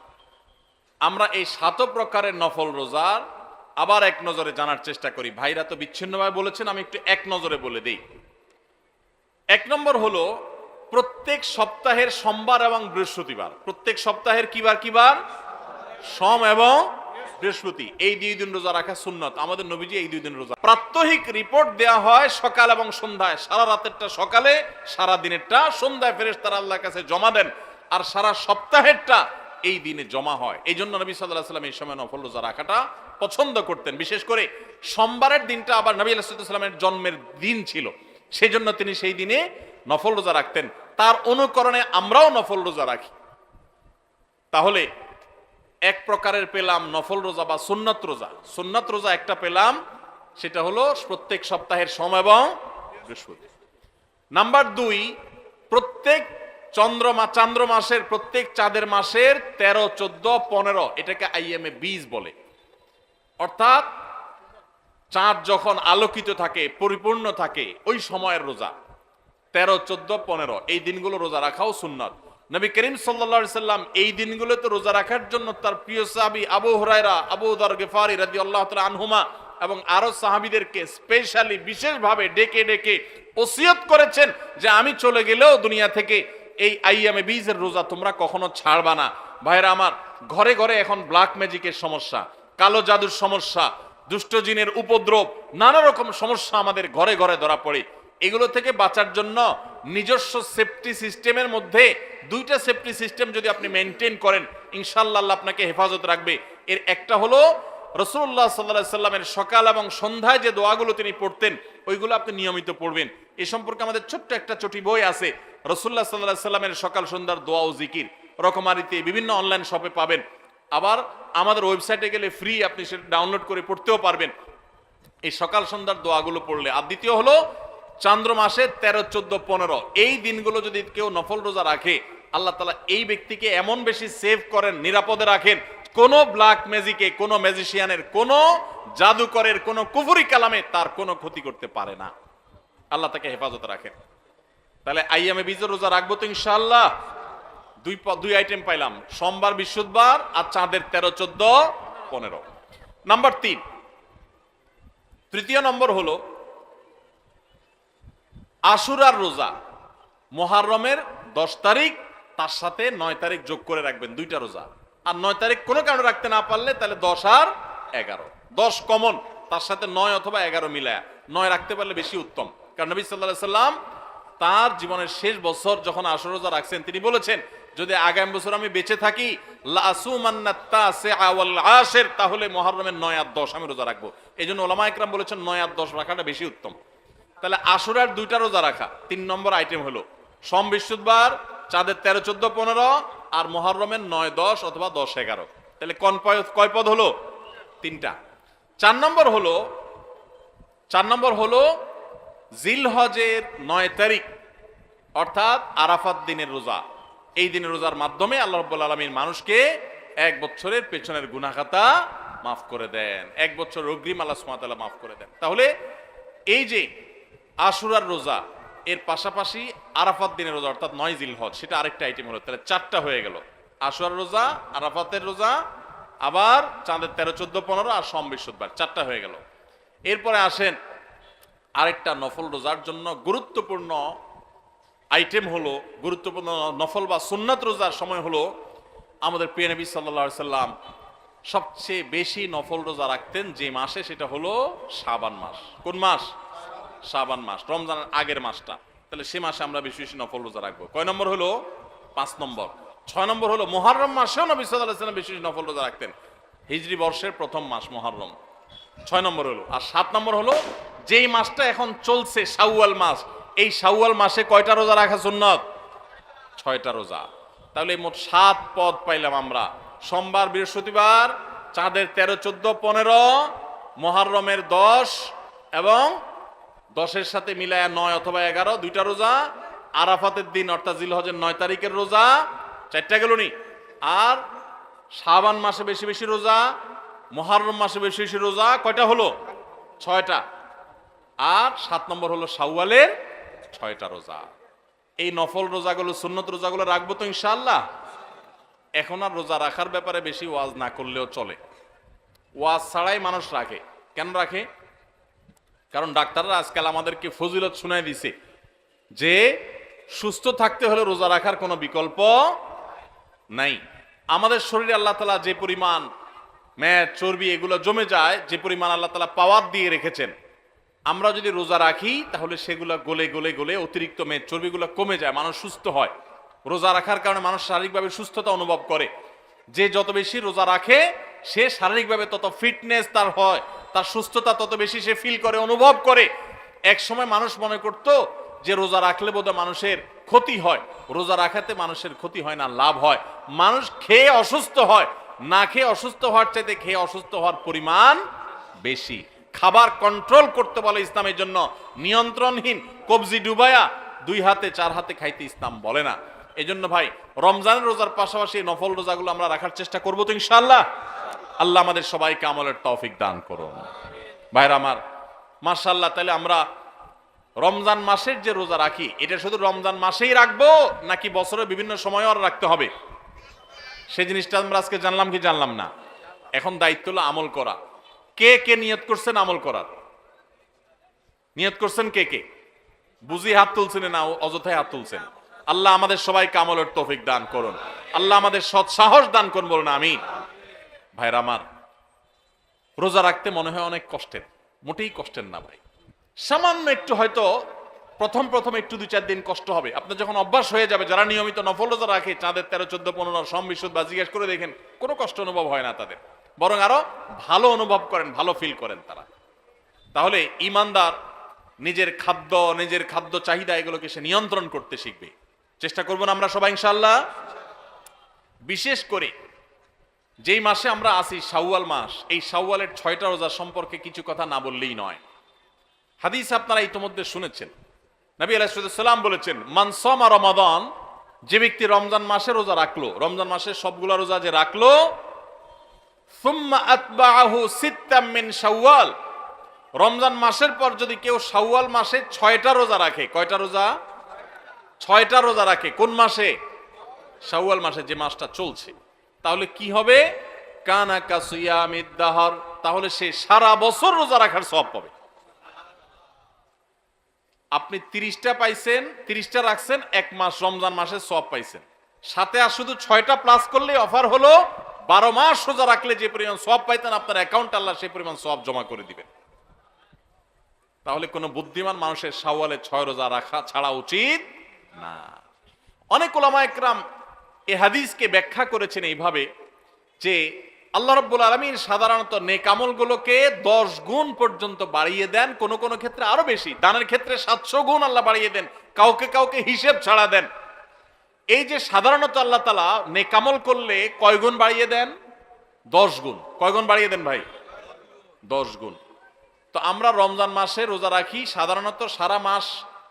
আমরা এই 7 প্রকারের নফল রোজার আবার এক নজরে জানার চেষ্টা করি। ভাইরা তো বিচ্ছিন্নভাবে বলেছেন, আমি একটু এক নজরে বলে দেই। 1 নম্বর হলো প্রত্যেক সপ্তাহের সোমবার এবং বৃহস্পতিবার। প্রত্যেক সপ্তাহের কিবার কিবার? সোম এবং বৃহস্পতি। এই 2 দিন রোজা রাখা সুন্নত। আমাদের নবীজি এই 2 দিন রোজা। প্রাত্যহিক রিপোর্ট দেয়া হয় সকাল এবং সন্ধ্যায়। সারা রাতেরটা সকালে, সারা দিনেরটা সন্ধ্যায় ফেরেশতারা আল্লাহর কাছে জমা দেন, আর সারা সপ্তাহেরটা এই দিনে জমা হয়। এই জন্য নবী সাল্লাল্লাহু আলাইহি ওয়াসাল্লাম এই সময় নফল রোজা রাখাটা পছন্দ করতেন। বিশেষ করে সোমবারের দিনটা আবার নবী সাল্লাল্লাহু আলাইহি ওয়াসাল্লামের জন্মের দিন ছিল, সেই জন্য তিনি সেই দিনে নফল রোজা রাখতেন। তার অনুকরণে আমরাও নফল রোজা রাখি। তাহলে 1 প্রকারের পেলাম নফল রোজা বা সুন্নত রোজা। সুন্নত রোজা একটা পেলাম, সেটা হলো প্রত্যেক সপ্তাহের সোম এবং বৃহস্পতি। নাম্বার 2, প্রত্যেক চান্দ্র মাসের, প্রত্যেক চাঁদের মাসের 13, 14, 15, এটাকে আইএমএ 20 বলে। অর্থাৎ চাঁদ যখন আলোকিত থাকে, পরিপূর্ণ থাকে, ওই সময়ের রোজা 13, 14, 15 এই দিনগুলো রোজা রাখাও সুন্নত। নবী করিম সাল্লাল্লাহু আলাইহি সাল্লাম এই দিনগুলোতে রোজা রাখার জন্য তার প্রিয় সাহাবী আবু হুরায়রা, আবু যর গিফারি রাদিয়াল্লাহু তাআলা আনহুমা এবং আরো সাহাবীদেরকে স্পেশালি বিশেষভাবে ডেকে ডেকে ওসিয়ত করেছেন যে আমি চলে গেলেও দুনিয়া থেকে এই আইয়ামে বীজের রোজা তোমরা কখনো ছাড়বা না। ভাইরা আমার, ঘরে ঘরে এখন ব্ল্যাক ম্যাজিকের সমস্যা, কালো জাদুর সমস্যা, দুষ্ট জিনের উপদ্রব, নানা রকম সমস্যা আমাদের ঘরে ঘরে ধরা পড়ে। এগুলো থেকে বাঁচার জন্য নিজস্ব সেফটি সিস্টেমের মধ্যে দুইটা সেফটি সিস্টেম যদি আপনি মেনটেন করেন, ইনশাআল্লাহ আল্লাহ আপনাকে হেফাজত রাখবে। এর একটা হলো রাসূলুল্লাহ সাল্লাল্লাহু আলাইহি সাল্লামের সকাল এবং সন্ধ্যায় যে দোয়াগুলো তিনি পড়তেন ওইগুলো আপনি নিয়মিত পড়বেন। এই সম্পর্কে আমাদের ছোট্ট একটা চটি বই আছে, রাসূলুল্লাহ সাল্লাল্লাহু আলাইহি সাল্লামের সকাল সন্ধ্যার দোয়া ও জিকির, রকমারিতে বিভিন্ন অনলাইন শপে পাবেন। আবার আমাদের ওয়েবসাইটে গেলে ফ্রি, আপনি সেটা ডাউনলোড করে পড়তেও পারবেন এই সকাল সন্ধ্যার দোয়াগুলো পড়লে। আর দ্বিতীয় হলো চন্দ্র মাসে 13, 14, 15 এই দিনগুলো যদি কেউ নফল রোজা রাখে, আল্লাহ তাআলা এই ব্যক্তিকে এমন বেশি সেভ করেন, নিরাপদে রাখেন, কোন ব্ল্যাক ম্যাজিকে, কোন ম্যাজিশিয়ানের, কোন জাদুকরের, কোন কুফরি কালামে তার কোনো ক্ষতি করতে পারে না। আল্লাহ তাকে হেফাজত রাখেন। তাহলে আইয়ামে বীজের রোজা রাখবো তো ইনশাআল্লাহ। দুই আইটেম পাইলাম, সোমবার, বৃহস্পতিবার আর চাঁদের 13, 14, 15। নাম্বার 3, তৃতীয় নম্বর হলো আশুরার রোজা। মুহররমের 10 তারিখ, তার সাথে 9 তারিখ যোগ করে রাখবেন, দুইটা রোজা। আর 9 তারিখ কোনো কারণে রাখতে না পারলে তাহলে 10 আর 11, 10 কমন, তার সাথে 9 অথবা 11 মিলায়া 9 রাখতে পারলে বেশি উত্তম। কারণ নবী সাল্লাল্লাহু আলাইহি সাল্লাম তার জীবনের শেষ বছর যখন আশুরা রোজা রাখছেন, তিনি বলেছেন যদি আগামী বছর আমি বেঁচে থাকি লাসুমান্নাত তাসিআ ওয়াল আশির, তাহলে মুহররমের 9 আর 10 আমি রোজা রাখবো। এইজন্য উলামা ইকরাম বলেছেন 9 আর 10 রাখাটা বেশি উত্তম। তাহলে আশুরার দুইটা রোজা রাখা 3 নম্বর আইটেম হলো সোম, বৃহস্পতিবার, চাঁদের 13, 14, 15 আর মুহররমের 9, 10 অথবা 10, 11। তাহলে কয় পদ হলো? 3টা। 4 নম্বর হলো জিলহজের 9 তারিখ অর্থাৎ আরাফাত দিনের রোজা। এই দিনের রোজার মাধ্যমে আল্লাহ রাব্বুল আলামিন মানুষকে 1 বছরের পেছনের গুনাহ খাতা মাফ করে দেন, 1 বছর অগ্রিম আল্লাহ সুবহানাহু ওয়া তাআলা মাফ করে দেন। তাহলে এই যে আশুরার রোজা, এর পাশাপাশি আরাফাত দিনের রোজা অর্থাৎ 9 জিলহজ, সেটা আরেকটা আইটেম হলো। তাহলে 4টা হয়ে গেল, আশুরার রোজা, আরাফাতের রোজা, আবার চাঁদের 13, 14, 15 আর সোম, বৃহস্পতিবার, 4টা হয়ে গেল। এরপরে আসেন আরেকটা নফল রোজার জন্য গুরুত্বপূর্ণ আইটেম হলো, গুরুত্বপূর্ণ নফল বা সুন্নাত রোজার সময় হলো আমাদের প্রিয় নবী সাল্লাল্লাহু আলাইহি সাল্লাম সবচেয়ে বেশি নফল রোজা রাখতেন যে মাসে, সেটা হলো শাবান মাস। কোন মাস? শাবান মাস, রমজানের আগের মাসটা। তাহলে সে মাসে আমরা বেশি বেশি নফল রোজা রাখবো। কয় নম্বর হলো? 5 নম্বর। 6 নম্বর হলো মুহররম মাসেও নবী সাল্লাল্লাহু আলাইহি সাল্লাম বেশি বেশি নফল রোজা রাখতেন। হিজরি বর্ষের প্রথম মাস মুহররম, 6 নম্বর হলো। আর 7 নম্বর হলো যেই মাসটা এখন চলছে শাওয়াল মাস, এই শাওয়াল মাসে কয়টা রোজা রাখা সুন্নাত? 6টা রোজা। তাহলে মোট 7 পদ পাইলাম আমরা। সোমবার, বৃহস্পতিবার, চাঁদের 13, 14, 15, মুহররমের 10 এবং 10-এর সাথে মিলায়া 9 অথবা 11, দুইটা রোজা। আরাফাতের দিন অর্থাৎ জিলহজের 9 তারিখের রোজা, 4টা গেল নি। আর শাবান মাসে বেশি বেশি রোজা, মুহররম মাসে বেশি বেশি রোজা, কয়টা হলো? 6টা। আর 7 নম্বর হলো শাওয়ালের 6টা রোজা। এই নফল রোজাগুলো, সুন্নত রোজাগুলো রাখবো তো ইনশাআল্লাহ। এখন আর রোজা রাখার ব্যাপারে বেশি ওয়াজ না করলেও চলে। ওয়াজ ছাড়াই মানুষ রাখে। কেন রাখে? কারণ ডাক্তাররা আজকাল আমাদেরকে ফজিলত শুনাই দিছে যে সুস্থ থাকতে হলে রোজা রাখার কোনো বিকল্প নাই। আমাদের শরীরে আল্লাহ তাআলা যে পরিমাণ মেদ, চর্বি এগুলো জমে যায়, যে পরিমাণ আল্লাহ তাআলা পাওয়ার দিয়ে রেখেছেন, আমরা যদি রোজা রাখি তাহলে সেগুলো গলে গলে গলে অতিরিক্ত মেদ, চর্বিগুলো কমে যায়, মানুষ সুস্থ হয়। রোজা রাখার কারণে মানুষ শারীরিকভাবে সুস্থতা অনুভব করে। যে যত বেশি রোজা রাখে সে শারীরিকভাবে তত ফিটনেস তার হয়, তার সুস্থতা তত বেশি সে ফিল করে, অনুভব করে। এক সময় মানুষ মনে করত যে রোজা রাখলে বোধহয় মানুষের ক্ষতি হয়। রোজা রাখাতে মানুষের ক্ষতি হয় না, লাভ হয়। মানুষ খেয়ে অসুস্থ হয়, না খেয়ে অসুস্থ হওয়ার চাইতে খেয়ে অসুস্থ হওয়ার পরিমাণ বেশি। খাবার কন্ট্রোল করতে বলে ইসলামের জন্য, নিয়ন্ত্রণহীন কবজি ডুবায়া 2 হাতে 4 হাতে খাইতে ইসলাম বলে না। এজন্য ভাই রমজানের রোজার পাশাপাশি নফল রোজাগুলো আমরা রাখার চেষ্টা করবো তো ইনশাআল্লাহ। আল্লাহ আমাদের সবাইকে আমলের তৌফিক দান করুন। ভাইরা আমার, মাশাআল্লাহ, তাহলে আমরা রমজান মাসের যে রোজা রাখি এটা শুধু রমজান মাসেই রাখবো নাকি বছরের বিভিন্ন সময় আর রাখতে হবে? সেই জিনিসটা আমরা আজকে জানলাম কি জানলাম না? এখন দায়িত্ব হলো আমল করা। কে কে নিয়ত করছেন আমল করার? নিয়ত করছেন কে কে? বুঝি হাত তুলছেন না অযথায় হাত তুলছেন? আল্লাহ আমাদের সবাইকে আমলের তৌফিক দান করুন, আল্লাহ আমাদের সৎ সাহস দান করুন, বলুন আমিন। ভাইরা আমার, রোজা রাখতে মনে হয় অনেক কষ্টের, মোটেই কষ্টের না ভাই। সামান্য একটু হয়তো প্রথম প্রথম একটু 2-4 দিন কষ্ট হবে, আপনার যখন অভ্যাস হয়ে যাবে, যারা নিয়মিত নফল রোজা রাখে চাঁদের 13, 14, 15 সম বিশুদ্ধ বা জিজ্ঞেস করে দেখেন, কোনো কষ্ট অনুভব হয় না তাদের, বরং আরো ভালো অনুভব করেন, ভালো ফিল করেন তারা। তাহলে ইমানদার নিজের খাদ্য চাহিদা এগুলোকে সে নিয়ন্ত্রণ করতে শিখবে। চেষ্টা করব না আমরা সবাই ইনশাআল্লাহ। বিশেষ করে যেই মাসে আমরা আছি শাওয়াল মাস, এই শাওয়ালের 6টা রোজা সম্পর্কে কিছু কথা না বললেই নয়। হাদিস আপনারা ইতিমধ্যে শুনেছেন, নবী আলাইহিস সালাম বলেছেন, মান সামা রমাদান, যে ব্যক্তি রমজান মাসে রোজা রাখলো, রমজান মাসের সবগুলা রোজা যে রাখলো, সুম্মা আতবাআহু সিত্তাম মিন শাওয়াল, রমজান মাসের পর যদি কেউ শাওয়াল মাসে 6টা রোজা রাখে, কয়টা রোজা? 6টা রোজা রাখে। কোন মাসে? শাওয়াল মাসে, যে মাসটা চলছে। তাহলে কি হবে? কানা কাসিয়ামিদ দাহর, তাহলে সে সারা বছর রোজা রাখার সওয়াব পাবে। আপনি 30টা পাইছেন, 30টা রাখছেন, এক মাস রমজান মাসে সওয়াব পাইছেন, সাথে আর শুধু 6টা প্লাস করলে অফার হলো 12 মাস রোজা রাখলে যে পরিমাণ সওয়াব পাইতেন আপনার অ্যাকাউন্টে আল্লাহ সেই পরিমাণ সওয়াব জমা করে দিবেন। তাহলে কোনো বুদ্ধিমান মানুষের শাওয়ালে 6 রোজা রাখা ছাড়া উচিত না। অনেক উলামা একরাম এই হাদিসকে ব্যাখ্যা করেছেন এইভাবে যে আল্লাহ রাব্বুল আলামিন সাধারণত নেক আমলগুলোকে 10 গুণ পর্যন্ত বাড়িয়ে দেন, কোন কোন ক্ষেত্রে আরো বেশি, দানের ক্ষেত্রে 700 গুণ আল্লাহ বাড়িয়ে দেন, কাউকে কাউকে হিসেব ছাড়া দেন। এই যে সাধারণত আল্লাহ তাআলা নেক আমল করলে কয় গুণ বাড়িয়ে দেন? 10 গুণ। কয় গুণ বাড়িয়ে দেন ভাই? 10 গুণ। তো আমরা রমজান মাসে রোজা রাখি, সাধারণত সারা মাস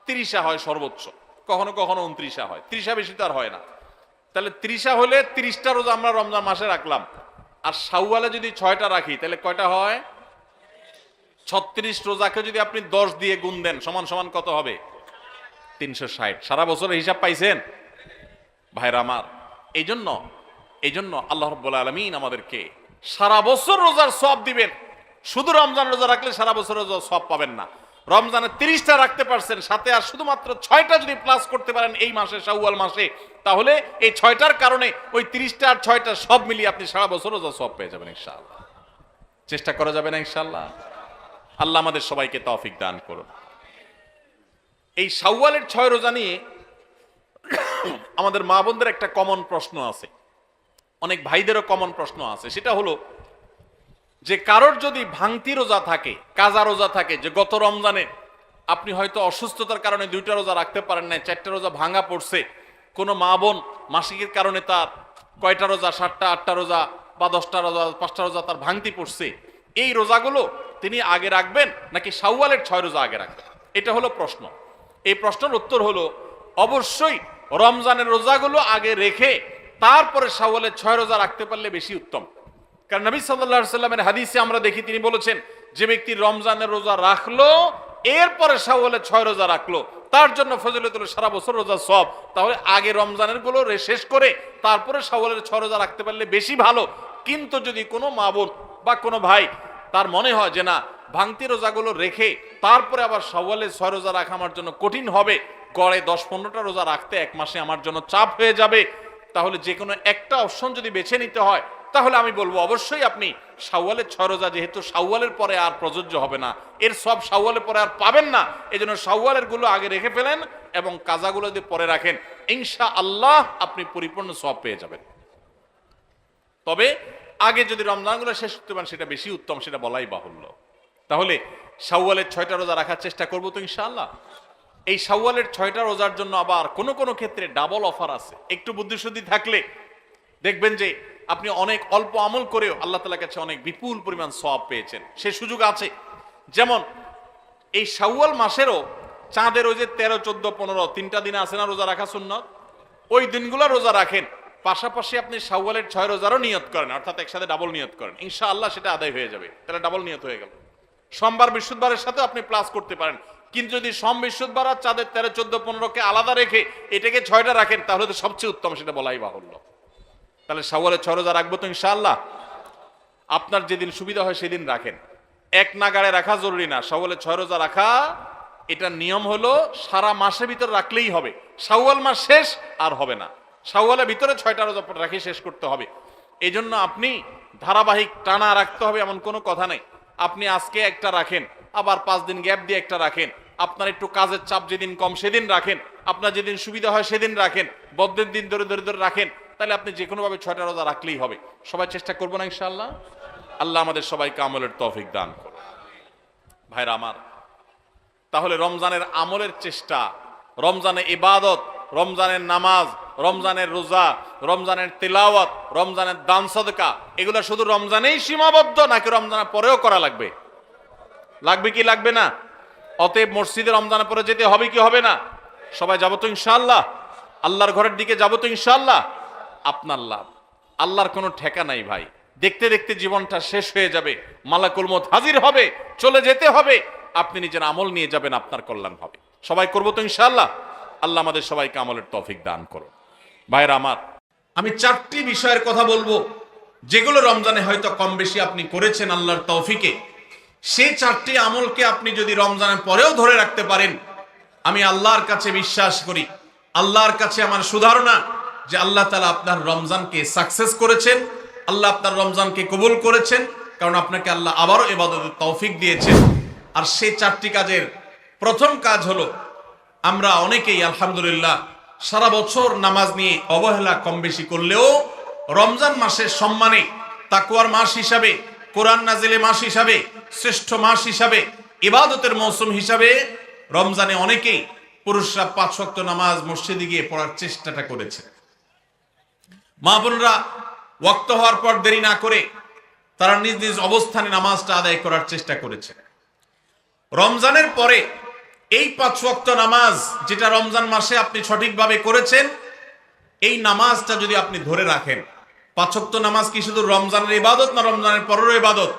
30 হয় সর্বোচ্চ, কখনো কখনো 29 হয়, 30 বেশি তো আর হয় না। তাহলে 30 হলে 30টা রোজা আমরা রমজান মাসে রাখলাম, আর শাওয়ালে যদি 6টা রাখি তাহলে কয়টা হয়? 36 রোজাকে যদি আপনি 10 দিয়ে গুণ দেন সমান সমান কত হবে? 360। সারা বছরের হিসাব পাইছেন ভাইরা আমার। এই জন্য আল্লাহ রাব্বুল আলামিন আমাদেরকে সারা বছর রোজার সওয়াব দিবেন। শুধু রমজান রোজা রাখলে সারা বছর রোজার সওয়াব পাবেন না। রমজানে 30টা রাখতে পারছেন, সাথে আর শুধুমাত্র 6টা যদি প্লাস করতে পারেন এই মাসে, শাওয়াল মাসে, তাহলে এই 6টার কারণে ওই 30টা আর 6টা সব মিলিয়ে আপনি সারা বছর রোজা সওয়াব পেয়ে যাবেন ইনশাআল্লাহ। চেষ্টা করা যাবে না ইনশাআল্লাহ? আল্লাহ আমাদের সবাইকে তৌফিক দান করুন। এই শাওয়ালের 6 রোজা নিয়ে আমাদের মা বোনদের একটা কমন প্রশ্ন আছে, অনেক ভাইদেরও কমন প্রশ্ন আছে। সেটা হলো যে কারোর যদি ভাঙতি রোজা থাকে, কাজা রোজা থাকে, যে গত রমজানে আপনি হয়তো অসুস্থতার কারণে 2টা রোজা রাখতে পারেন না, 4টা রোজা ভাঙা পড়ছে, কোনো মা বোন মাসিকের কারণে তার কয়টা রোজা, 7টা 8টা রোজা বা 10টা রোজা 5টা রোজা তার ভাঙতি পড়ছে, এই রোজাগুলো তিনি আগে রাখবেন নাকি শাওয়ালের 6 রোজা আগে রাখবেন? এটা হলো প্রশ্ন। এই প্রশ্নের উত্তর হলো অবশ্যই রমজানের রোজাগুলো আগে রেখে তারপরে শাওয়ালের 6 রোজা রাখতে পারলে বেশি উত্তম। কারণ নবী সাল্লাল্লাহু আলাইহি সাল্লামের হাদিসে আমরা দেখি তিনি বলেছেন, যে ব্যক্তি রমজানের রোজা রাখলো এরপরে শাওয়ালের 6 রোজা রাখলো তার জন্য ফজিলত হলো সারা বছর রোজা সওয়াব। তাহলে আগে রমজানের গুলো শেষ করে তারপরে শাওয়ালের 6 রোজা রাখতে পারলে বেশি ভালো। কিন্তু যদি কোনো মা বোন বা কোনো ভাই তার মনে হয় যে না, ভাঙতি রোজাগুলো রেখে তারপরে আবার শাওয়ালের 6 রোজা রাখা আমার জন্য কঠিন হবে, গড়ে 10-15টা রোজা রাখতে এক মাসে আমার জন্য চাপ হয়ে যাবে, তাহলে যে কোনো একটা অপশন যদি বেছে নিতে হয় তাহলে আমি বলবো অবশ্যই আপনি শাওয়ালের 6 রোজা, যেহেতু শাওয়ালের পরে আর প্রযোজ্য হবে না, এর সব শাওয়ালের পরে আর পাবেন না, এজন্য শাওয়ালের গুলো আগে রেখে ফেলেন এবং কাজাগুলো যদি পরে রাখেন ইনশাআল্লাহ আপনি পরিপূর্ণ সওয়াব পেয়ে যাবেন। তবে আগে যদি রমজানগুলো শেষ করতে পারেন সেটা বেশি উত্তম, সেটা বলাই বাহুল্য। তাহলে শাওয়ালের 6টা রোজা রাখার চেষ্টা করবো তো ইনশাআল্লাহ। এই শাওয়ালের 6টা রোজার জন্য আবার কোনো কোনো ক্ষেত্রে ডাবল অফার আছে। একটু বুদ্ধিশুদ্ধি থাকলে দেখবেন যে আপনি অনেক অল্প আমল করেও আল্লাহ তাআলার কাছে অনেক বিপুল পরিমাণ সওয়াব পেয়েছেন, সে সুযোগ আছে। যেমন এই শাওয়াল মাসেরও চাঁদের ওই যে 13, 14, 15 3টা দিন আছে না রোজা রাখা সুন্নাত, ওই দিনগুলো রোজা রাখেন, পাশাপাশি আপনি শাওয়ালের 6 রোজারও নিয়ত করেন, অর্থাৎ একসাথে ডাবল নিয়ত করেন, ইনশাআল্লাহ সেটা আদায় হয়ে যাবে। তাহলে ডাবল নিয়ত হয়ে গেল। সোমবার বৃহস্পতিবারের সাথে আপনি প্লাস করতে পারেন, কিন্তু যদি সোম বৃহস্পতিবার আর চাঁদের 13, 14, 15কে আলাদা রেখে এটাকে 6টা রাখেন তাহলে তো সবচেয়ে উত্তম, সেটা বলাই বাহুল্য। তাহলে শাওয়ালের 6 রোজা রাখবো তো ইনশাআল্লাহ। আপনার যেদিন সুবিধা হয় সেদিন রাখেন। এক নাগাড়ে রাখা জরুরি না। শাওয়ালে 6 রোজা রাখা এটা নিয়ম হলো সারা মাসের ভিতর রাখলেই হবে। শাওয়াল মাস শেষ আর হবে না, শাওয়ালের ভিতরে 6টা রোজা রাখি শেষ করতে হবে। এই জন্য আপনি ধারাবাহিক টানা রাখতে হবে এমন কোনো কথা নেই। আপনি আজকে একটা রাখেন, আবার 5 দিন গ্যাপ দিয়ে একটা রাখেন, আপনার একটু কাজের চাপ যেদিন কম সেদিন রাখেন, আপনার যেদিন সুবিধা হয় সেদিন রাখেন, বদ্ধের দিন ধরে ধরে ধরে রাখেন, তাহলে আপনি যে কোনোভাবে 6টা রোজা রাখলেই হবে। সবাই চেষ্টা করবো না ইনশাআল্লাহ? আল্লাহ আমাদের সবাইকে আমলের তৌফিক দান করুন। ভাইরা আমার, তাহলে রমজানের আমলের চেষ্টা, রমজানের ইবাদত, রমজানের নামাজ, রমজানের রোজা, রমজানের তিলাওয়াত, রমজানের দান সদকা, এগুলো শুধু রমজানেই সীমাবদ্ধ নাকি রমজানের পরেও করা লাগবে? লাগবে কি লাগবে না? অতএব মসজিদে রমজানের পরে যেতে হবে কি হবে না? সবাই যাবো তো ইনশাআল্লাহ? আল্লাহর ঘরের দিকে যাবো তো ইনশাআল্লাহ? আপনার লাভ, আল্লাহর কোনো ঠেকা নাই ভাই। দেখতে দেখতে জীবনটা শেষ হয়ে যাবে, মালাকুল মউত হাজির হবে, চলে যেতে হবে, আপনি নিজের আমল নিয়ে যাবেন, আপনার কল্যাণ হবে। সবাই করবো তো ইনশাআল্লাহ? আল্লাহ আমাদের সবাইকে আমলের তৌফিক দান করুন। ভাইরা আমার, আমি 4টি বিষয়ের কথা বলবো যেগুলো রমজানে হয়তো কম বেশি আপনি করেছেন আল্লাহর তৌফিকে। সেই 4টি আমলকে আপনি যদি রমজানের পরেও ধরে রাখতে পারেন, আমি আল্লাহর কাছে বিশ্বাস করি, আল্লাহর কাছে আমার সুধারণা যে আল্লাহ তাআলা আপনার রমজানকে সাকসেস করেছেন, আল্লাহ আপনার রমজানকে কবুল করেছেন, কারণ আপনাকে আল্লাহ আবারও ইবাদতের তৌফিক দিয়েছেন। আর সেই 4টি কাজের প্রথম কাজ হলো, আমরা অনেকেই আলহামদুলিল্লাহ সারা বছর নামাজ নিয়ে অবহেলা কম বেশি করলেও রমজান মাসের সম্মানে, তাকওয়ার মাস হিসাবে, কোরআন নাজিলের মাস হিসাবে, শ্রেষ্ঠ মাস হিসাবে, ইবাদতের মৌসুম হিসাবে রমজানে অনেকেই পুরুষরা 5 ওয়াক্ত নামাজ মসজিদে গিয়ে পড়ার চেষ্টাটা করেছে। মা বোনরা ওয়াক্ত হওয়ার পর দেরি না করে তারা নিজ নিজ অবস্থানে নামাজটা আদায় করার চেষ্টা করেছে। রমজানের পরে এই 5 ওয়াক্ত নামাজ যেটা রমজান মাসে আপনি সঠিকভাবে করেছেন, এই নামাজটা যদি আপনি ধরে রাখেন, 5 ওয়াক্ত নামাজ কি শুধু রমজানের ইবাদত না রমজানের পরেরও ইবাদত?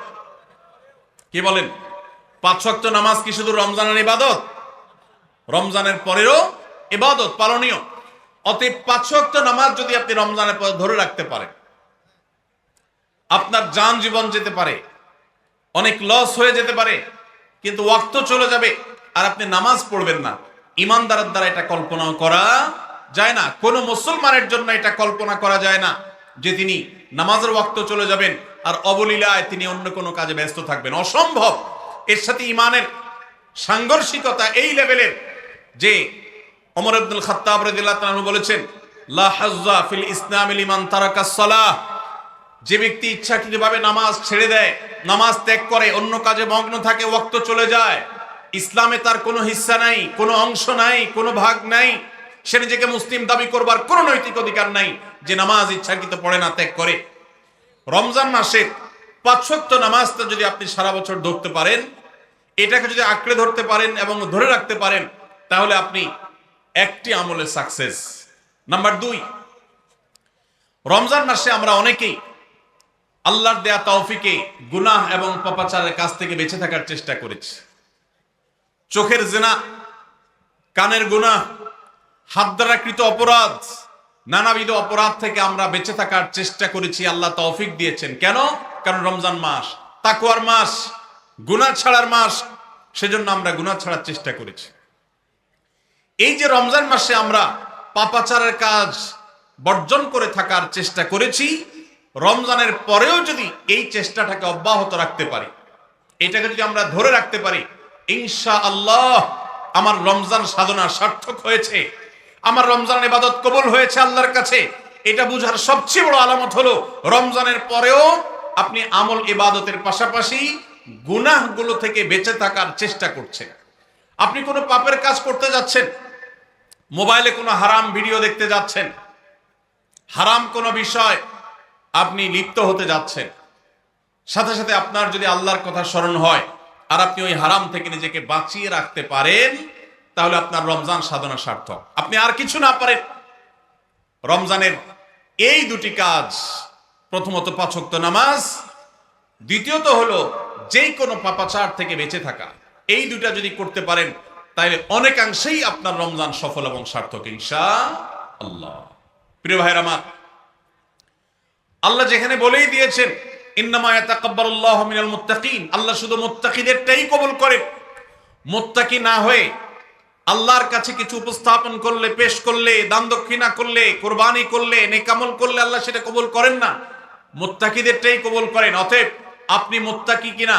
কি বলেন? 5 ওয়াক্ত নামাজ কি শুধু রমজানের ইবাদত? রমজানের পরেরও ইবাদত, পালনীয়। অতএব 5 ওয়াক্ত নামাজ যদি আপনি রমজানের পরে ধরে রাখতে পারেন, আপনার জান জীবন যেতে পারে, অনেক লস হয়ে যেতে পারে, কিন্তু ওয়াক্ত চলে যাবে আর আপনি নামাজ পড়বেন না। ইমানদারের দ্বারা এটা কল্পনা করা যায় না, কোন মুসলমানের জন্য এটা কল্পনা করা যায় না যে তিনি নামাজের ওয়াক্ত চলে যাবেন আর অবলীলায় তিনি অন্য কোনো কাজে ব্যস্ত থাকবেন, অসম্ভব। এর সাথে ইমানের সাংঘর্ষিকতা এই লেভেলের যে ওমর ইবনুল খাত্তাব রাদিয়াল্লাহু তাআলা বলেছেন, লা হাজ্জা ফিল ইসলাম লিমান তারাকাস সালাহ, যে ব্যক্তি ইচ্ছাকৃতভাবে নামাজ ছেড়ে দেয়, নামাজ ত্যাগ করে, অন্য কাজে মগ্ন থাকে, ওয়াক্ত চলে যায়, ইসলামে তার কোনো হিস্সা নাই, কোনো অংশ নাই, কোনো ভাগ নাই, সে নিজেকে মুসলিম দাবি করবার কোনো নৈতিক অধিকার নাই যে নামাজ ইচ্ছাকৃত পড়ে না, ত্যাগ করে। রমজান মাসের 5 ওয়াক্ত নামাজটা যদি আপনি সারা বছর ধরতে পারেন, এটাকে যদি আঁকড়ে ধরতে পারেন এবং ধরে রাখতে পারেন, তাহলে আপনি একটি আমলে সাকসেস। নাম্বার 2, রমজান মাসে আমরা অনেকেই আল্লাহর দেয়া তৌফিকে গুনাহ এবং পাপাচারের কাছ থেকে বেঁচে থাকার চেষ্টা করেছি। চোখের জিনা, কানের গুনাহ, হাত দ্বারা কৃত অপরাধ, নানাবিধ অপরাধ থেকে আমরা বেঁচে থাকার চেষ্টা করেছি। আল্লাহ তৌফিক দিয়েছেন। কেন? কারণ রমজান মাস তাকওয়ার মাস, গুনাহ ছাড়ার মাস, সেজন্য আমরা গুনাহ ছাড়ার চেষ্টা করেছি। এই যে রমজান মাসে আমরা পাপাচারের কাজ বর্জন করে থাকার চেষ্টা করেছি, রমজানের পরেও যদি এই চেষ্টাটাকে অব্যাহত রাখতে পারি, এটাকে যদি আমরা ধরে রাখতে পারি, ইনশাআল্লাহ আমার রমজান সাধনা সার্থক হয়েছে, আমার রমজান ইবাদত কবুল হয়েছে আল্লাহর কাছে। এটা বুঝার সবচেয়ে বড় আলামত হলো রমজানের পরেও আপনি আমল ইবাদতের পাশাপাশি গুনাহগুলো থেকে বেঁচে থাকার চেষ্টা করছেন। আপনি কোনো পাপের কাজ করতে যাচ্ছেন, মোবাইলে কোনো হারাম ভিডিও দেখতে যাচ্ছেন, হারাম কোনো বিষয় আপনি লিপ্ত হতে যাচ্ছেন, সাথে সাথে আপনার যদি আল্লাহর কথা স্মরণ হয় আর আপনি ওই হারাম থেকে নিজেকে বাঁচিয়ে রাখতে পারেন, তাহলে আপনার রমজান সাধনা সার্থক। আপনি আর কিছু না পারেন, রমজানের এই 2টি কাজ, প্রথমত 5 ওয়াক্ত নামাজ, দ্বিতীয়ত হলো যেই কোনো পাপাচার থেকে বেঁচে থাকা, এই 2টা যদি করতে পারেন তাহলে অনেকাংশেই আপনার রমজান সফল এবং সার্থক ইনশাআল্লাহ। প্রিয় ভাইরা আমার, আল্লাহ যেখানে বলেই দিয়েছেন ইন্নামা ইয়াতাকাব্বালুল্লাহু মিনাল মুত্তাকিন, আল্লাহ শুধু মুত্তাকিদেরটাই কবুল করেন। মুত্তাকি না হয়ে আল্লাহর কাছে কিছু উপস্থাপন করলে, পেশ করলে, দান দক্ষিণা করলে, কুরবানি করলে, নেকামল করলে আল্লাহ সেটা কবুল করেন না, মুত্তাকিদেরটাই কবুল করেন। অতএব আপনি মুত্তাকি কিনা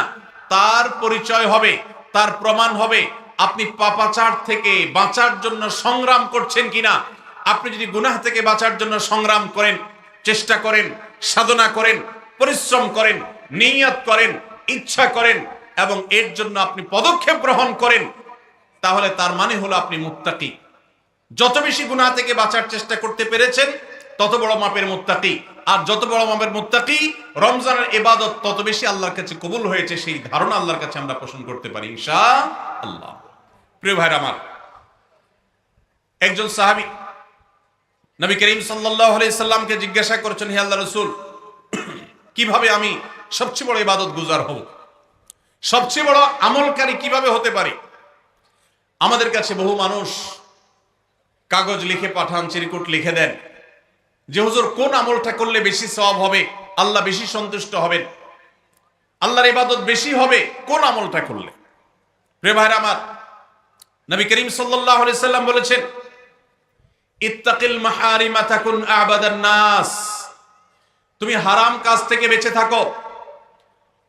তার পরিচয় হবে, তার প্রমাণ হবে আপনি পাপাচার থেকে বাঁচার জন্য সংগ্রাম করছেন কিনা। আপনি যদি গুনাহ থেকে বাঁচার জন্য সংগ্রাম করেন, চেষ্টা করেন, সাধনা করেন, পরিশ্রম করেন, নিয়ত করেন, ইচ্ছা করেন এবং এর জন্য আপনি পদক্ষেপ গ্রহণ করেন, তাহলে তার মানে হলো আপনি মুত্তাকি। যত বেশি গুনাহ থেকে বাঁচার চেষ্টা করতে পেরেছেন তত বড় মাপের মুত্তাকি। আর যত বড় মাপের মুত্তাকি, রমজানের ইবাদত তত বেশি আল্লাহর কাছে কবুল হয়েছে, সেই ধারণা আল্লাহর কাছে আমরা পোষণ করতে পারি ইনশাআল্লাহ। প্রিয় ভাইরা আমার, একজন সাহাবী নবী করিম সাল্লাল্লাহু আলাইহি সাল্লামকে জিজ্ঞাসা করেছেন, হে আল্লাহর রাসূল, কিভাবে আমি সবচেয়ে বড় ইবাদত গুজার হব, সবচেয়ে বড় আমলকারী কিভাবে হতে পারি? আমাদের কাছে বহু মানুষ কাগজ লিখে পাঠান, চিরকুট লিখে দেন যে হুজুর কোন আমলটা করলে বেশি সওয়াব হবে, আল্লাহ বেশি সন্তুষ্ট হবেন, আল্লাহর ইবাদত বেশি হবে কোন আমলটা করলে। প্রিয় ভাইরা আমার, নবী করিম সাল্লাল্লাহু আলাইহি সাল্লাম বলেছেন, ইত্তাকিল মাহারিমা তাকুন আবাদান নাস, তুমি হারাম কাজ থেকে বেঁচে থাকো,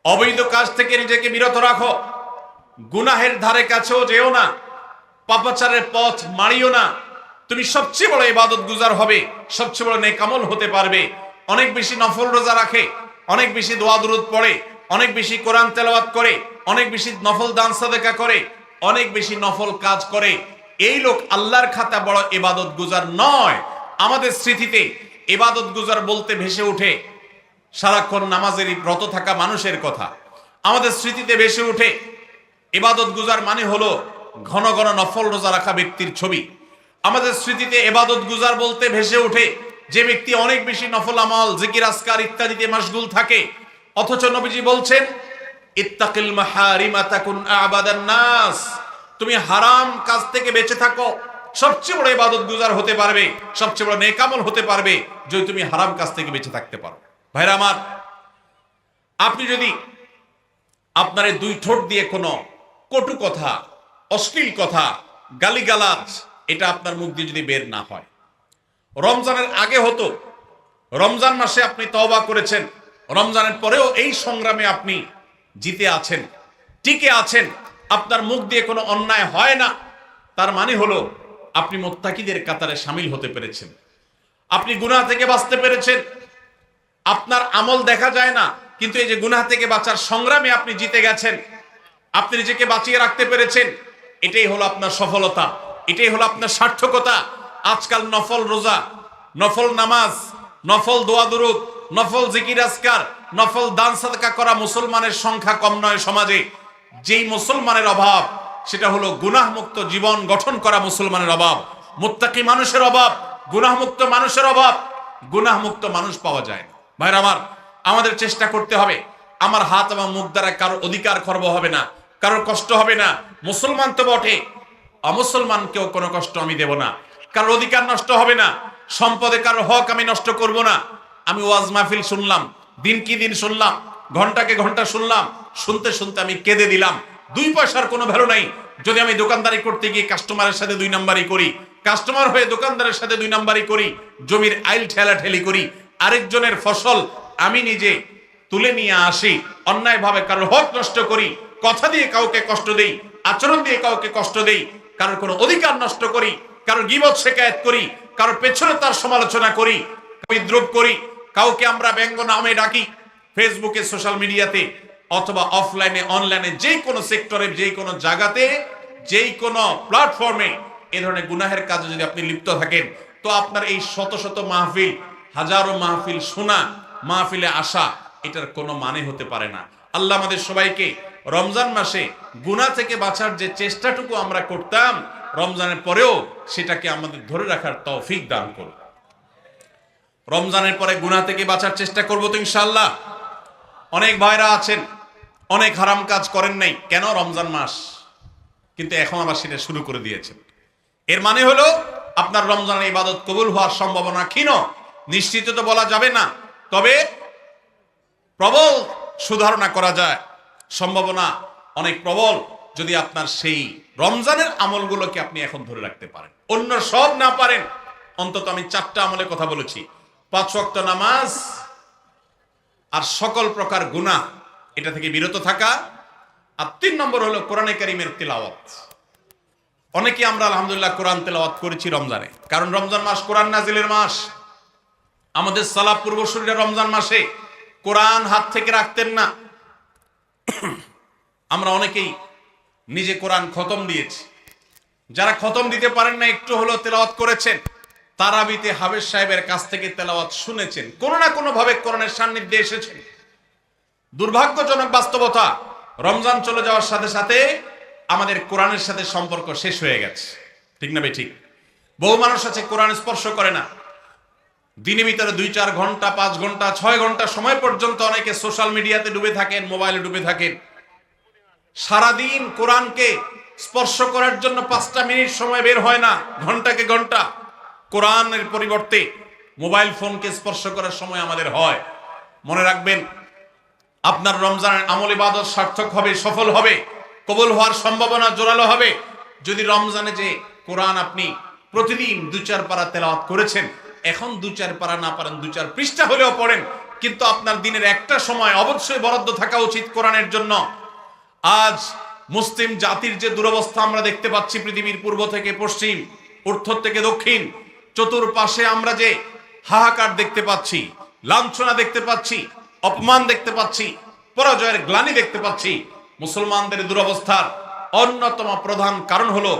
অবৈধ কাজ থেকে নিজেকে বিরত রাখো, গুনাহের ধারে কাছেও যেও না, পাপাচারের পথ মারিও না, তুমি সবচেয়ে বড় ইবাদত গুজার হবে, সবচেয়ে বড় নেকামল হতে পারবে। অনেক বেশি নফল রোজা রাখে, অনেক বেশি দোয়া দুরূদ পড়ে, অনেক বেশি কোরআন তেলাওয়াত করে, অনেক বেশি নফল দান সাদেকা করে, অনেক বেশি নফল কাজ করে, এই লোক আল্লাহর খাতা বড় ইবাদত গুজার নয়। আমাদের স্মৃতিতে ইবাদত গুজার বলতে ভেসে ওঠে সারাক্ষণ নামাজেরই ব্রত থাকা মানুষের কথা, আমাদের স্মৃতিতে ভেসে ওঠে ইবাদত গুজার মানে হলো ঘন ঘন নফল রোজা রাখা ব্যক্তির ছবি। আমাদের স্মৃতিতে ইবাদত গুজার বলতে ভেসে ওঠে যে ব্যক্তি অনেক বেশি নফল আমল, জিকির, আজকার ইত্যাদিতে মাশগুল থাকে। অথচ নবীজি বলছেন, ইত্তাকিল মাহারিমা তাকুন আবাদান নাস, তুমি হারাম কাজ থেকে বেঁচে থাকো, সবচেয়ে বড় ইবাদত গুজার হতে পারবে, সবচেয়ে বড় নেকামল হতে পারবে যদি তুমি হারাম কাজ থেকে বেঁচে থাকতে পারো। ভাইরা আমার, আপনি যদি আপনার এই দুই ঠোঁট দিয়ে কোনো কটু কথা, অশ্লীল কথা, গালিগালাজ এটা আপনার মুখ দিয়ে যদি বের না হয়, রমজানের আগে হতো, রমজান মাসে আপনি তওবা করেছেন, রমজানের পরেও এই সংগ্রামে আপনি জিতে আছেন, টিকে আছেন, আপনার মুখ দিয়ে কোনো অন্যায় হয় না, তার মানে হলো আপনি মুত্তাকিদের কাতারে শামিল হতে পেরেছেন, আপনি গুনাহ থেকে বাঁচতে পেরেছেন। আপনার আমল দেখা যায় না, কিন্তু এই যে গুনাহ থেকে বাঁচার সংগ্রামে আপনি জিতে গেছেন, আপনি নিজেকে বাঁচিয়ে রাখতে পেরেছেন, এটাই হলো আপনার সফলতা, এটাই হলো আপনার সার্থকতা। আজকাল নফল রোজা, নফল নামাজ, নফল দোয়া দুরূদ, নফল জিকির আজকার, নফল দান সাদকা করা মুসলমানের সংখ্যা কম নয় সমাজে। যেই মুসলমানের অভাব সেটা হলো গুনাহমুক্ত জীবন গঠন করা মুসলমানের অভাব, মুত্তাকি মানুষের অভাব, গুনাহমুক্ত মানুষের অভাব। গুনাহমুক্ত মানুষ পাওয়া যায় না। ভাইরা আমার, আমাদের চেষ্টা করতে হবে আমার হাত এবং মুখ দ্বারা কারোর অধিকার খর্ব হবে না, কারোর কষ্ট হবে না। মুসলমান তো বটে, অমুসলমানকেও কোনো কষ্ট আমি দেব না, কারোর অধিকার নষ্ট হবে না, সম্পদে কারোর হক আমি নষ্ট করব না। আমি ওয়াজ মাহফিল শুনলাম, দিন কি দিন শুনলাম, ঘন্টাকে ঘন্টা শুনলাম, শুনতে শুনতে আমি কেঁদে দিলাম। 2 পয়সার কোনো ভ্যালু নাই যদি আমি দোকানদারি করতে গিয়ে কাস্টমারের সাথে 2 নাম্বারি করি, কাস্টমার হয়ে দোকানদারের সাথে 2 নাম্বারি করি, জমির আইল ঠেলাঠেলি করি, আরেকজনের ফসল আমি নিজে তুলে নিয়ে আসি, অন্যায়ভাবে কারোর হক নষ্ট করি, কথা দিয়ে কাউকে কষ্ট দেই, আচরণ দিয়ে কাউকে কষ্ট দেই, কারোর কোনো অধিকার নষ্ট করি, কারোর গীবত শিকায়েত করি, কারোর পেছনে তার সমালোচনা করি, বিদ্রুপ করি, কাউকে আমরা ব্যঙ্গ নামে ডাকি, ফেসবুকে, সোশ্যাল মিডিয়াতে অথবা অফলাইনে, অনলাইনে, যে কোনো সেক্টরে, যে কোনো জায়গাতে, যেই কোনো প্ল্যাটফর্মে এ ধরনের গুনাহের কাজে যদি আপনি লিপ্ত থাকেন, তো আপনার এই শত শত মাহফিল, হাজারো মাহফিল শোনা, মাহফিলে আসা, এটার কোনো মানে হতে পারে না। আল্লাহ আমাদের সবাইকে রমজান মাসে গুনাহ থেকে বাঁচার যে চেষ্টাটুকু আমরা করতাম, রমজানের পরেও সেটাকে আমাদের ধরে রাখার তৌফিক দান করুন। রমজানের পরে গুনাহ থেকে বাঁচার চেষ্টা করব তো ইনশাআল্লাহ। অনেক ভাইরা আছেন অনেক হারাম কাজ করেন নাই, কেন? রমজান মাস, কিন্তু এখন আবার সেটা শুরু করে দিয়েছেন। এর মানে হলো আপনার রমজানের ইবাদত কবুল হওয়ার সম্ভাবনা ক্ষীণ। নিশ্চিত তো বলা যাবে না, তবে প্রবল সুধারণা করা যায়, সম্ভাবনা অনেক প্রবল যদি আপনার সেই রমজানের আমলগুলোকে আপনি এখন ধরে রাখতে পারেন। অন্য সব না পারেন, অন্তত আমি 4টা আমলের কথা বলেছি, 5 ওয়াক্ত নামাজ আর সকল প্রকার গুনাহ এটা থেকে বিরত থাকা, আর 3 নম্বর হলো কোরআনে কারীমের তিলাওয়াত। অনেকে আমরা আলহামদুলিল্লাহ কোরআন তেলাওয়াত করেছি রমজানে, কারণ রমজান মাস কোরআন নাজিলের মাস। আমাদের সালাফ পূর্বসূরীরা রমজান মাসে কোরআন হাত থেকে রাখতেন না। আমরা অনেকেই নিজে কোরআন খতম দিয়েছি। যারা খতম দিতে পারেন না, একটু হলো তেলাওয়াত করেছেন, তারাবিতে হাফেজ সাহেবের কাছ থেকে তেলাওয়াত শুনেছেন, কোনো না কোনো ভাবে কোরআনের সান্নিধ্যে এসেছেন। দুর্ভাগ্যজনক বাস্তবতা, রমজান চলে যাওয়ার সাথে সাথে আমাদের কোরআনের সাথে সম্পর্ক শেষ হয়ে গেছে। ঠিক না ভাই? ঠিক। বহু মানুষ আছে কোরআন স্পর্শ করে না। দিনের ভিতরে 2-4 ঘন্টা, 5 ঘন্টা, 6 ঘন্টা সময় পর্যন্ত অনেকে সোশ্যাল মিডিয়াতে ডুবে থাকেন, মোবাইলে ডুবে থাকেন। সারাদিন কোরআনকে স্পর্শ করার জন্য 5টা মিনিট সময় বের হয় না, ঘন্টাকে ঘন্টা কোরআনের পরিবর্তে মোবাইল ফোনকে স্পর্শ করার সময় আমাদের হয়। মনে রাখবেন, আপনার রমজানের আমল ইবাদত সার্থক হবে, সফল হবে, কবুল হওয়ার সম্ভাবনা জোরালো হবে যদি রমজানে যে কোরআন আপনি প্রতিদিন 2-4 পারা তেলাওয়াত করেছেন, এখন 2-4 পারা না পারেন 2-4 পৃষ্ঠা হলেও পড়েন, কিন্তু আপনার দিনের একটা সময় অবশ্যই বরাদ্দ থাকা উচিত কোরআনের জন্য। আজ মুসলিম জাতির যে দুরবস্থা আমরা দেখতে পাচ্ছি, পৃথিবীর পূর্ব থেকে পশ্চিম, উত্তর থেকে দক্ষিণ, চতুর্পাশে আমরা যে হাহাকার দেখতে পাচ্ছি, লাঞ্ছনা দেখতে পাচ্ছি, অপমান দেখতে পাচ্ছি, পরাজয়ের গ্লানি দেখতে পাচ্ছি, মুসলমানদের দুরবস্থার অন্যতম প্রধান কারণ হলো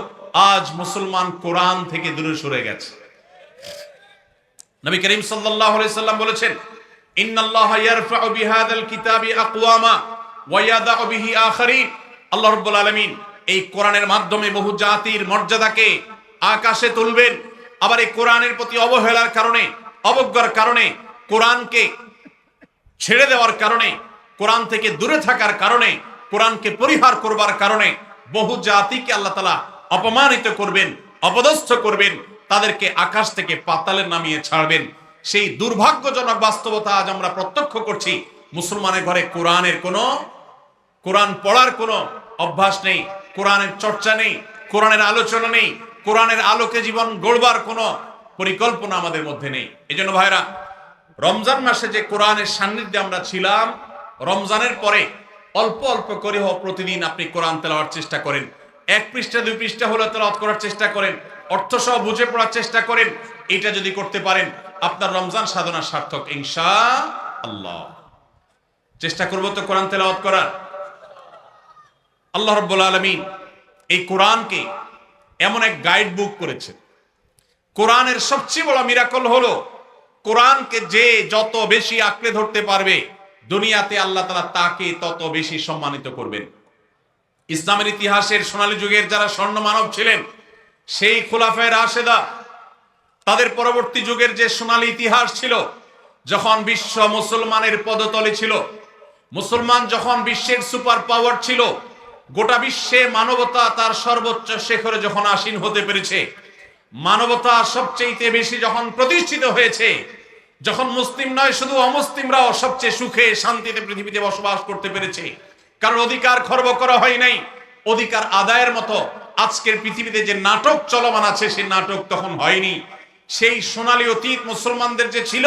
আজ মুসলমান কোরআন থেকে দূরে সরে গেছে। নবী করিম সাল্লাল্লাহু আলাইহি সাল্লাম বলেছেন, ইন্নাল্লাহা ইয়ারফাউ বিহাদাল কিতাবি আকওয়ামা ওয়া ইয়াদাউ বিহি আখারিন। আল্লাহ রাব্বুল আলামিন এই কোরআনের মাধ্যমে বহু জাতির মর্যাদাকে আকাশে তুলবেন। আবার এই কোরআনের প্রতি অবহেলার কারণে, অবজ্ঞার কারণে, কোরআনকে ছেড়ে দেওয়ার কারণে, কোরআন থেকে দূরে থাকার কারণে, কোরআনকে পরিহার করবার কারণে বহু জাতিকে আল্লাহ তাআলা অপমানিত করবেন, অপদস্থ করবেন, তাদেরকে আকাশ থেকে পাতালে নামিয়ে ছাড়বেন। সেই দুর্ভাগ্যজনক বাস্তবতা আজ আমরা প্রত্যক্ষ করছি। মুসলমানের ঘরে কোরআন পড়ার কোনো অভ্যাস নেই, কোরআনের চর্চা নেই, কোরআনের আলোচনা নেই, কোরআনের আলোকে জীবন গড়বার কোনো পরিকল্পনা আমাদের মধ্যে নেই। এজন্য ভাইরা, রমজান মাসে যে কোরআনের সান্নিধ্যে আমরা ছিলাম, রমজানের পরে অল্প অল্প করে হোক প্রতিদিন আপনি কোরআন তেলাওয়ার চেষ্টা করেন। 1 পৃষ্ঠা 2 পৃষ্ঠা হলো তেলাওয়াত করার চেষ্টা করেন, অর্থ সহ বুঝে পড়ার চেষ্টা করেন। এটা যদি করতে পারেন, আপনার রমজান সাধনা সার্থক ইনশাআল্লাহ। চেষ্টা করব তো কোরআন তেলাওয়াত করার। আল্লাহ রাব্বুল আলামিন এই কোরআনকে এমন এক গাইড বুক করেছেন। কোরআনের সবচেয়ে বড় মিরাকল হলো, কোরআনকে যে যত বেশি আঁকড়ে ধরতে পারবে, দুনিয়াতে আল্লাহ তাআলা তাকে তত বেশি সম্মানিত করবেন। ইসলামের ইতিহাসের সোনালী যুগের যারা স্বর্ণ মানব ছিলেন, সেই খুলাফায়ে রাশেদা, তাদের পরবর্তী যুগের যে সোনালী ইতিহাস ছিল, যখন বিশ্ব মুসলমানের পদতলে ছিল, মুসলমান যখন বিশ্বের সুপার পাওয়ার ছিল, গোটা বিশ্বে মানবতা তার সর্বোচ্চ শিখরে যখন আসীন হতে পেরেছে, মানবতা সবচেয়ে বেশি যখন প্রতিষ্ঠিত হয়েছে, যখন মুসলিম নয় শুধু অমুসলিমরাও সবচেয়ে সুখে শান্তিতে পৃথিবীতে বসবাস করতে পেরেছে, কারণ অধিকার খর্ব করা হয় নাই, অধিকার আদায়ের মতো আজকের পৃথিবীতে যে নাটক চলমান আছে, সেই নাটক তখন হয়নি। সেই সোনালী অতীত মুসলমানদের যে ছিল,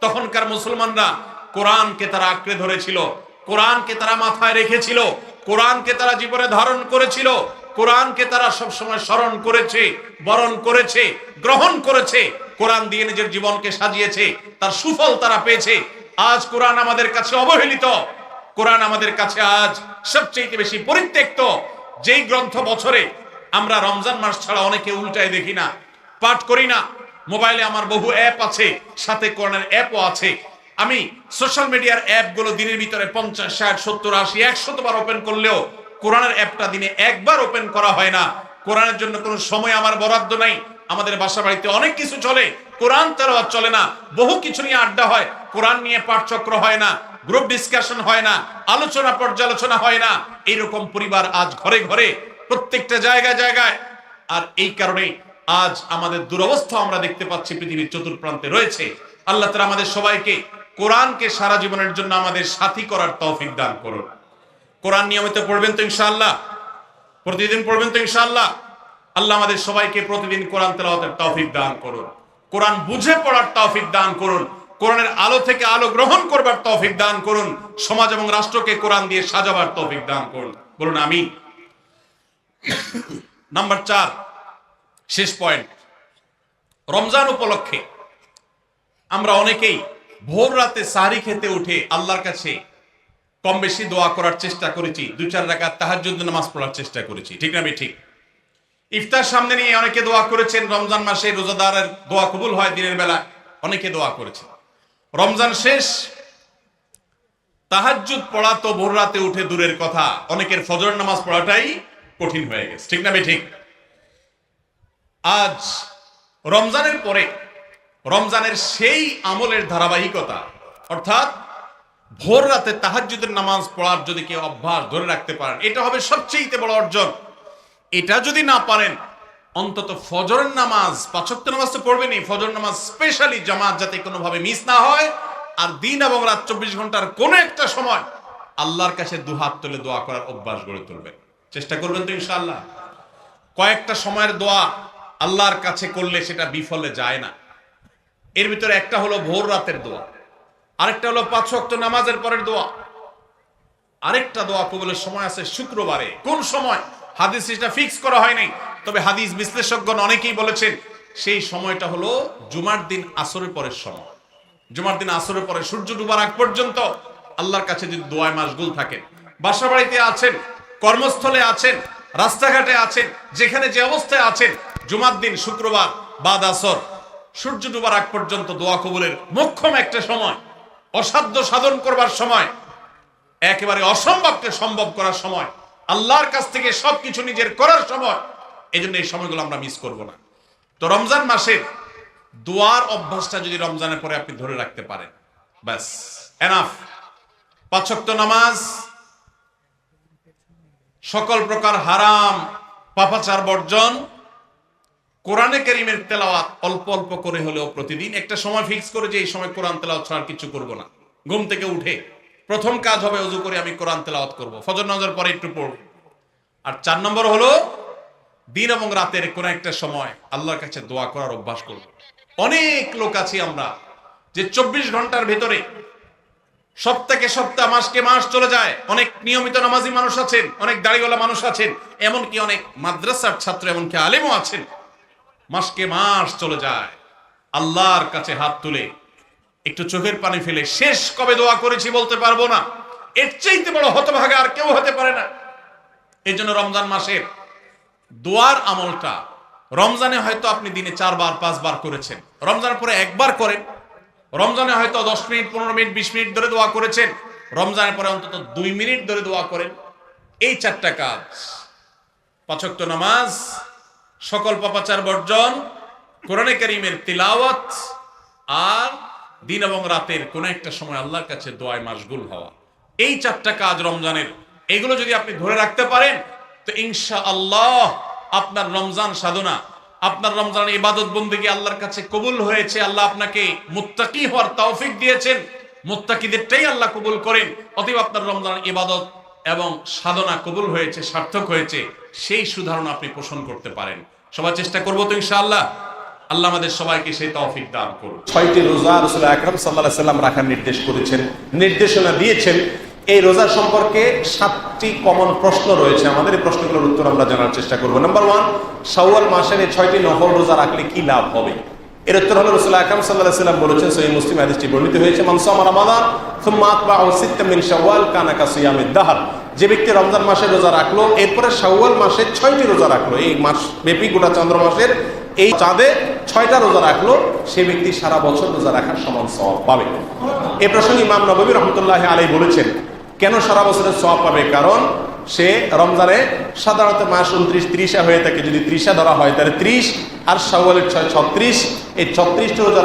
তখনকার মুসলমানরা কোরআনকে তারা আঁকড়ে ধরেছিল, কোরআনকে তারা মাথায় রেখেছিল, কোরআনকে তারা জীবনে ধারণ করেছিল, কোরআনকে তারা সবসময় স্মরণ করেছে, বরণ করেছে, গ্রহণ করেছে, কোরআন দিয়ে নিজের জীবনকে সাজিয়েছে, তার সুফল তারা পেয়েছে। আজ কোরআন আমাদের কাছে অবহেলিত, কোরআন আমাদের কাছে আজ সবচেয়ে বেশি পরিত্যক্ত। যেই গ্রন্থ বছরে আমরা রমজান মাস ছাড়া অনেকে উল্টায় দেখি না, পাঠ করি না। মোবাইলে আমার বহু অ্যাপ আছে, সাথে কোরআনের অ্যাপও আছে। আমি সোশ্যাল মিডিয়ার অ্যাপগুলো দিনের ভিতরে 50, 60, 70, 80, 100 বার ওপেন করলেও কোরআনের অ্যাপটা দিনে একবার ওপেন করা হয় না। কোরআনের জন্য কোনো সময় আমার বরাদ্দ নাই। আমাদের বাসা বাড়িতে অনেক কিছু চলে, কোরআন তেলাওয়াত চলে না। বহু কিছু নিয়ে আড্ডা হয়, কোরআন নিয়ে পাঠচক্র হয় না, গ্রুপ ডিসকাশন হয় না, আলোচনা পর্যালোচনা হয় না। এইরকম পরিবার আজ ঘরে ঘরে, প্রত্যেকটা জায়গায় জায়গায়। আর এই কারণে আজ আমাদের দুরবস্থা আমরা দেখতে পাচ্ছি পৃথিবীর চতুর্প্রান্তে রয়েছে। আল্লাহ তাআলা আমাদের সবাইকে কোরআনকে সারা জীবনের জন্য আমাদের সাথী করার তৌফিক দান করুন। কোরআন নিয়মিত পড়বেন তো ইনশাআল্লাহ? প্রতিদিন পড়বেন তো ইনশাআল্লাহ? আল্লাহ আমাদের সবাইকে প্রতিদিন কোরআন তেলাওয়াতের তৌফিক দান করুন, কোরআন বুঝে পড়ার তৌফিক দান করুন, কোরআনের আলো থেকে আলো গ্রহণ করবার তৌফিক দান করুন, সমাজ এবং রাষ্ট্রকে কোরআন দিয়ে সাজাবার তৌফিক দান করুন। বলুন আমিন। নাম্বার 4, শেষ পয়েন্ট। রমজান উপলক্ষে আমরা অনেকেই ভোর রাতে সাহরি খেতে উঠে আল্লাহর কাছে কম বেশি দোয়া করার চেষ্টা করেছি, 2-4 রাকাত তাহাজ্জুদ নামাজ পড়ার চেষ্টা করেছি, ঠিক না ঠিক? ইফতার সামনে নিয়ে অনেকে দোয়া করেছেন। রমজান মাসে রোজাদারের দোয়া কবুল হয় দিনের বেলা, অনেকে দোয়া করেছেন। রমজান শেষ, তাহাজ্জুদ পড়া তো ভোর রাতে উঠে দূরের কথা, অনেকের ফজর নামাজ পড়াটাই কঠিন হয়ে গেছে, ঠিক না ঠিক? আজ রমজানের পরে রমজানের সেই আমলের ধারাবাহিকতা, অর্থাৎ ভোর রাতে তাহাজ্জুদের নামাজ পড়ার যদি কেউ অভ্যাস ধরে রাখতে পারেন, এটা হবে সবচেয়ে বড় অর্জন। এটা যদি না পারেন, অন্তত ফজরের নামাজ, 5 ওয়াক্ত নামাজ তো পড়বেনই, ফজর নামাজ স্পেশালি জামাত যাতে কোনোভাবে মিস না হয়, আর দিন এবং রাত 24 ঘন্টার কোন একটা সময় আল্লাহর কাছে দুহাত তুলে দোয়া করার অভ্যাস গড়ে তুলবেন। চেষ্টা করবেন তো ইনশাআল্লাহ? কয়েকটা সময়ের দোয়া আল্লাহর কাছে করলে সেটা বিফলে যায় না। এর ভিতরে একটা হলো ভোর রাতের দোয়া, আরেকটা হলো 5 ওয়াক্ত নামাজের পরের দোয়া, আরেকটা দোয়া কবুলের সময় আছে শুক্রবারে। কোন সময় হাদিস এটা ফিক্স করা হয় নাই, তবে হাদিস বিশ্লেষকগণ অনেকেই বলেছেন সেই সময়টা হলো জুমার দিন আসরের পরের সময়। জুমার দিন আসরের পরে সূর্য ডুবার আগ পর্যন্ত আল্লাহর কাছে যদি দোয়ায় মাশগুল থাকেন, বাসা বাড়িতে আছেন, কর্মস্থলে আছেন, রাস্তাঘাটে আছেন, যেখানে যে অবস্থায় আছেন, জুমার দিন শুক্রবার বাদ আসর সূর্য ডুবার আগ পর্যন্ত দোয়া কবুলের মোক্ষম একটা সময়, অসাধ্য সাধন করবার সময়, একেবারে অসম্ভবকে সম্ভব করার সময়, আল্লাহর কাছ থেকে সবকিছু নিজের করার সময়। এই জন্য এই সময়গুলো আমরা মিস করব না। তো রমজান মাসের দোয়ার অভ্যাসটা যদি রমজানের পরে আপনি ধরে রাখতে পারেন, ব্যাস এনাফ। 5 ওয়াক্ত নামাজ, সকল প্রকার হারাম পাপাচার বর্জন, কোরআনে কারীমের তেলাওয়াত অল্প অল্প করে হলেও প্রতিদিন একটা সময় ফিক্স করে যে এই সময় কোরআন তেলাওয়াত ছাড়া কিছু করব না। ঘুম থেকে উঠে প্রথম কাজ হবে ওযু করে আমি কোরআন তেলাওয়াত করব, ফজর নামাজের পরে একটু পড়ব। আর 4 নম্বর হলো দিন এবং রাতের কোন একটা সময় আল্লাহর কাছে দোয়া করার অভ্যাস করব। অনেক লোক আছি আমরা যে 24 ঘন্টার ভিতরে সপ্তাহে সপ্তাহ, মাসকে মাস চলে যায়। অনেক নিয়মিত নামাজি মানুষ আছেন, অনেক দাড়িওয়ালা মানুষ আছেন, এমনকি অনেক মাদ্রাসার ছাত্র, এমনকি আলেমও আছেন। মাসকে মাস চলে যায়, আল্লাহর কাছে হাত তুলে একটু চোখের পানি ফেলে শেষ কবে দোয়া করেছি বলতে পারবো না। এর চাইতে বড় হতভাগা আর কেউ হতে পারে না। এই জন্য রমজান মাসের দোয়ার আমলটা, রমজানে হয়তো আপনি দিনে 4 বার 5 বার করেছেন, রমজানের পরে একবার করেন। রমজানে হয়তো 10 মিনিট 15 মিনিট 20 মিনিট ধরে দোয়া করেছেন, রমজানের পরে অন্তত 2 মিনিট ধরে দোয়া করেন। এই 4টা কাজ, 5 ওয়াক্ত নামাজ, সকল পাপাচার বর্জন, কোরআনে কারীমের তিলাওয়াত, আর দিন এবং রাতের কোন একটা সময় আল্লাহর কাছে দোয়ায় মাশগুল হওয়া, এই 4টা কাজ রমজানের, এগুলো যদি আপনি ধরে রাখতে পারেন তো ইনশাআল্লাহ আপনার রমজান সাধনা, আপনার রমজানের ইবাদত বন্দেগী আল্লাহর কাছে কবুল হয়েছে। আল্লাহ আপনাকে মুত্তাকি হওয়ার তৌফিক দিয়েছেন, মুত্তাকিদেরটাই আল্লাহ কবুল করেন। অতএব আপনার রমজানের ইবাদত এবং সাধনা কবুল হয়েছে, সার্থক হয়েছে, সেই সুধারণা আপনি পোষণ করতে পারেন। সবাই চেষ্টা করবো তো ইনশাআল্লাহ। আল্লাহ আমাদের সবাইকে সেই তৌফিক দান করুন। 6টি রোজা রাসূল আকরাম সাল্লাল্লাহু আলাইহি ওয়াসাল্লাম রাখার নির্দেশ করেছেন, নির্দেশনা দিয়েছেন। এই রোজা সম্পর্কে 7টি কমন প্রশ্ন রয়েছে, আমাদের এই প্রশ্নগুলোর উত্তর আমরা জানার চেষ্টা করব। নাম্বার 1, শাওয়াল মাসের এই 6টি নফল রোজা রাখলে কি লাভ হবে? এর উত্তর হলো রাসূল আকরাম সাল্লাল্লাহু আলাইহি ওয়াসাল্লাম বলেছেন, সহিহ মুসলিম হাদিসটি বর্ণিত হয়েছে, মান সামা রমাদান সুম্মা আতবাহু সিত্তাম মিন শাওয়াল কানা কাসিয়ামিদ দাহর। যে ব্যক্তি রমজান মাসে রোজা রাখলো, এরপরে শাওয়াল মাসে 6টি রোজা রাখলো, এই মাস ব্যাপী গোটা চন্দ্র মাসের এই চাঁদে 6টা রোজা রাখলো, সেই ব্যক্তি সারা বছর রোজা রাখার সমান সওয়াব পাবে। এই প্রসঙ্গে ইমাম নববী রাহমাতুল্লাহি আলাইহি বলেছেন, কেন সারা বছরের সওয়াব পাবে? কারণ সে রমজানে সাধারণত মাস 29-30 হয়ে থাকে, যদি 30 ধরা হয় তাহলে 30, আর শাওয়ালের 36, এই 36টা রোজা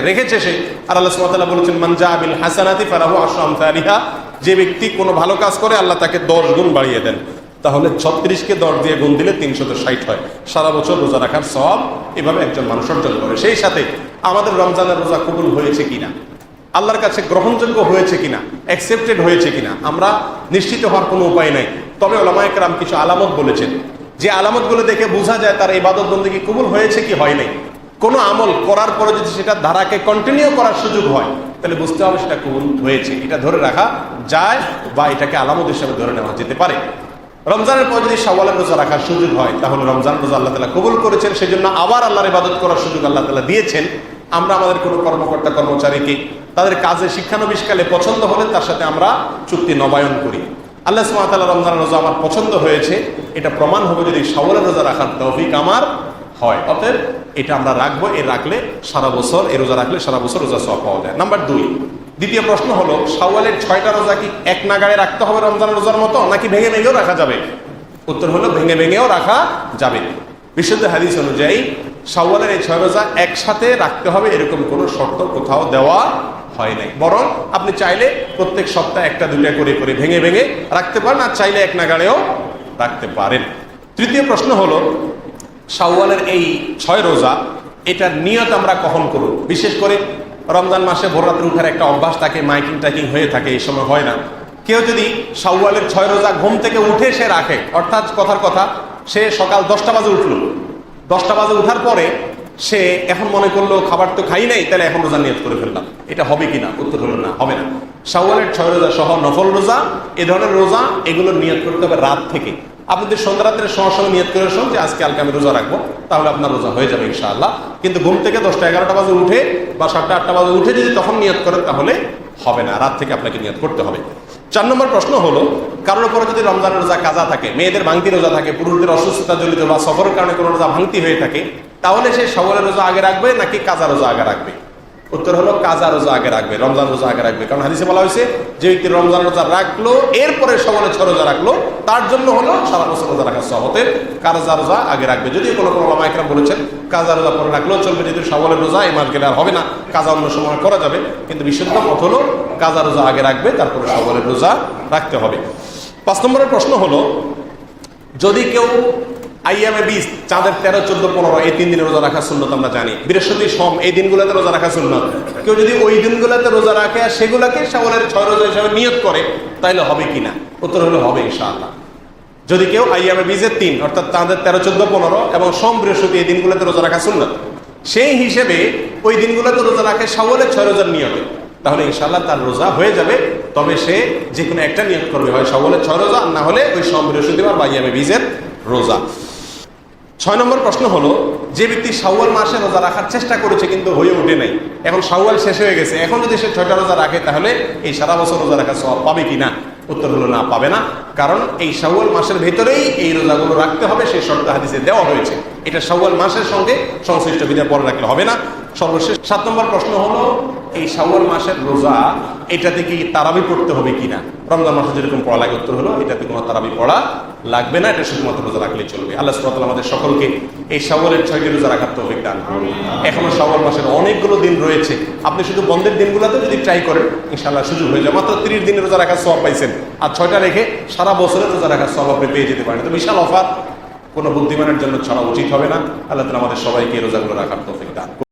রেখেছে সে। আর আল্লাহ সুবহানাহু ওয়া তাআলা বলেছেন, মান জা বিল হাসানাতি ফালাহু আশরু আমসালিহা, যে ব্যক্তি কোনো ভালো কাজ করে আল্লাহ তাকে 10 গুণ বাড়িয়ে দেন। তাহলে 36কে 10 দিয়ে গুণ দিলে 360 হয়। সারা বছর রোজা রাখার সওয়াব এভাবে একজন মানুষ অর্জন করে। সেই সাথে আমাদের রমজানের রোজা কবুল হয়েছে কিনা, আল্লাহর কাছে গ্রহণযোগ্য হয়েছে কিনা, অ্যাকসেপ্টেড হয়েছে কিনা আমরা নিশ্চিত হওয়ার কোনো উপায় নাই। তবে ওলামায়ে কেরাম কিছু আলামত বলেছেন, যে আলামতগুলো দেখে বোঝা যায় তার ইবাদত বন্দেগী কবুল হয়েছে কি হয় নাই। কোনো আমল করার পরে যদি সেটা ধারাকে কন্টিনিউ করার সুযোগ হয় তাহলে বুঝতে হবে সেটা কবুল হয়েছে, এটা ধরে রাখা যায় বা এটাকে আলামত হিসেবে ধরে নেওয়া যেতে পারে। রমজানের পর যদি শাওয়ালের রোজা রাখার সুযোগ হয় তাহলে রমজান রোজা আল্লাহ তাআলা কবুল করেছেন, সেজন্য আবার আল্লাহর ইবাদত করার সুযোগ আল্লাহ তাআলা দিয়েছেন। আমরা আমাদের কোনো কর্মকর্তা কর্মচারীকে তাদের কাজে শিক্ষানবিশকালে পছন্দ হলে তার সাথে আমরা চুক্তি নবায়ন করি। আল্লাহ সুবহানাহু ওয়া তাআলা রমজানের রোজা আমার পছন্দ হয়েছে, এটা প্রমাণ হবে যদি শাওয়ালের রোজা রাখার তৌফিক আমার হয়। অতএব এটা আমরা রাখবো, এ রাখলে সারা বছর, এই রোজা রাখলে সারা বছর রোজা সওয়াব পাওয়া যায়। নাম্বার 2, দ্বিতীয় প্রশ্ন হলো শাওয়ালের 6টা রোজা কি এক নাগাড়ে রাখতে হবে রমজানের রোজার মতো, নাকি ভেঙে ভেঙেও রাখা যাবে? উত্তর হলো ভেঙে ভেঙেও রাখা যাবে। বিশুদ্ধ হাদিস অনুযায়ী শাওয়ালের এই 6 রোজা একসাথে রাখতে হবে এরকম কোনো শর্ত কোথাও দেওয়া হয় নাই। বরং আপনি চাইলে প্রত্যেক সপ্তাহে একটা দুইটা করে করে ভেঙে ভেঙে রাখতে পারেন, আর চাইলে এক নাগাড়েও রাখতে পারেন। তৃতীয় প্রশ্ন হলো শাওয়ালের এই 6 রোজা এটার নিয়ত আমরা কখন করব? বিশেষ করে রমজান মাসে ভোর রাতে উঠার একটা অভ্যাস থাকে, মাইকিং টাইকিং হয়ে থাকে, এই সময় হয় না। কেউ যদি শাওয়ালের 6 রোজা ঘুম থেকে উঠে সে রাখে, অর্থাৎ কথার কথা সে সকাল 10টা বাজে উঠলো, 10টা বাজে উঠার পরে সে এখন মনে করলো খাবার তো খাই নাই, তাহলে এখন রোজা নিয়ত করে ফেললাম, এটা হবে কিনা? উত্তর হলো না, হবে না। শাওয়ালের 6 রোজা সহ নফল রোজা, এ ধরনের রোজা এগুলো নিয়ত করতে হবে রাত থেকে। আপনি যদি সন্ধ্যা রাত্রের সঙ্গে নিয়ত করে শোন যে আজকে কালকে আমি রোজা রাখবো, তাহলে আপনার রোজা হয়ে যাবে ইনশাআল্লাহ। কিন্তু ঘুম থেকে 10টা 11টা বাজে উঠে বা 7টা 8টা বাজে উঠে যদি তখন নিয়ত করেন তাহলে হবে না, রাত থেকে আপনাকে নিয়ত করতে হবে। 4 নম্বর প্রশ্ন হলো কারোর উপরে যদি রমজানের রোজা কাজা থাকে, মেয়েদের ভাঙতি রোজা থাকে, পুরুষদের অসুস্থতা জড়িত বা সফরের কারণে কোনো রোজা ভাঙতি হয়ে থাকে, তাহলে সে শাওয়ালের রোজা আগে রাখবে নাকি কাজা রোজা আগে রাখবে? উত্তর হলো কাজা রোজা আগে রাখবে, রমজান রোজা আগে রাখবে। কারণ হাদিসে বলা হয়েছে যে ব্যক্তি রমজান রোজা রাখলো এরপরে শাওয়ালের 6 রোজা রাখলো, তার জন্য হলো সারা বছর রোজা রাখার সওয়াবের কাজা রোজা আগে রাখবে। যদিও কোনো কোনো ওলামায়ে কেরাম বলেছেন কাজা রোজা পরে রাখলেও চলবে, যেহেতু শাওয়ালের রোজা এই মাস গেলে আর হবে না, কাজা অন্য সময় করা যাবে। কিন্তু বিশুদ্ধ মত হলো কাজা রোজা আগে রাখবে, তারপরে শাওয়ালের রোজা রাখতে হবে। 5 নম্বরের প্রশ্ন হলো যদি কেউ আইয়ামে 20, চাঁদের 13, 14, 15 এই 3 দিনে রোজা রাখা সুন্নত আমরা জানি, বৃহস্পতি সোম এই দিনগুলোতে রোজা রাখা সুন্নত, কেউ যদি ওই দিনগুলোতে রোজা রাখে আর সেগুলোকে শাওয়ালের 6 রোজা হিসাবে নিয়ত করে তাহলে হবে কিনা? উত্তর হলো হবে ইনশাআল্লাহ। যদি কেউ আইয়ামে 20-এর 3 অর্থাৎ চাঁদের 13, 14, 15 এবং সোম বৃহস্পতি এই দিনগুলোতে রোজা রাখা সুন্নত, সেই হিসেবে ওই দিনগুলোতে রোজা রাখে শাওয়ালের 6 রোজার নিয়তে, তাহলে ইনশাআল্লাহ তার রোজা হয়ে যাবে। তবে সে যে কোনো একটা নিয়ত করবে, হয় শাওয়ালের 6 রোজা, না হলে ওই সোম বৃহস্পতিবার বা আইয়ামে 20-এর রোজা। 6 নম্বর প্রশ্ন হলো যে ব্যক্তি শাওয়াল মাসে রোজা রাখার চেষ্টা করেছে কিন্তু হয়ে ওঠে নাই, এখন শাওয়াল শেষ হয়ে গেছে, এখন যদি সে 6টা রোজা রাখে তাহলে এই সারা বছর রোজা রাখার সওয়াব পাবে কিনা? উত্তর হলো না, পাবে না। কারণ এই শাওয়াল মাসের ভেতরেই এই রোজাগুলো রাখতে হবে, সেই শর্ত হাদিসে দেওয়া হয়েছে। এটা শাওয়াল মাসের সঙ্গে সংশ্লিষ্ট বিধায় পরে রাখলে হবে না। সর্বশেষ 7 নম্বর প্রশ্ন হলো এই শাওয়াল মাসের রোজা এটাতে কি তারাবি পড়তে হবে কিনা? রমজান মাসে যেরকম পড়া লাগে, উত্তর হলো এটাতে কোনো তারাবি পড়া লাগবে না, এটা শুধুমাত্র রোজা রাখলেই চলবে। আল্লাহ সুবহানাহু ওয়া তাআলা আমাদের সকলকে এই শাওয়ালের 6টি রোজা রাখার তৌফিক দান করুন। এখনো শাওয়াল মাসের অনেকগুলো দিন রয়েছে, আপনি শুধু বন্ধের দিনগুলোতে যদি ট্রাই করেন ইনশাআল্লাহ সুযোগ হয়ে যায়। মাত্র 30 দিনের রোজা রাখার সওয়াব পাইছেন, আর 6টা রেখে সারা বছরের রোজা রাখার সওয়াব আপনি পেয়ে যেতে পারেন। তো বিশাল অফার, কোনো বুদ্ধিমানের জন্য ছাড়া উচিত হবে না। আল্লাহ তাআলা আমাদের সবাইকে এই রোজাগুলো রাখার তৌফিক দান করুন।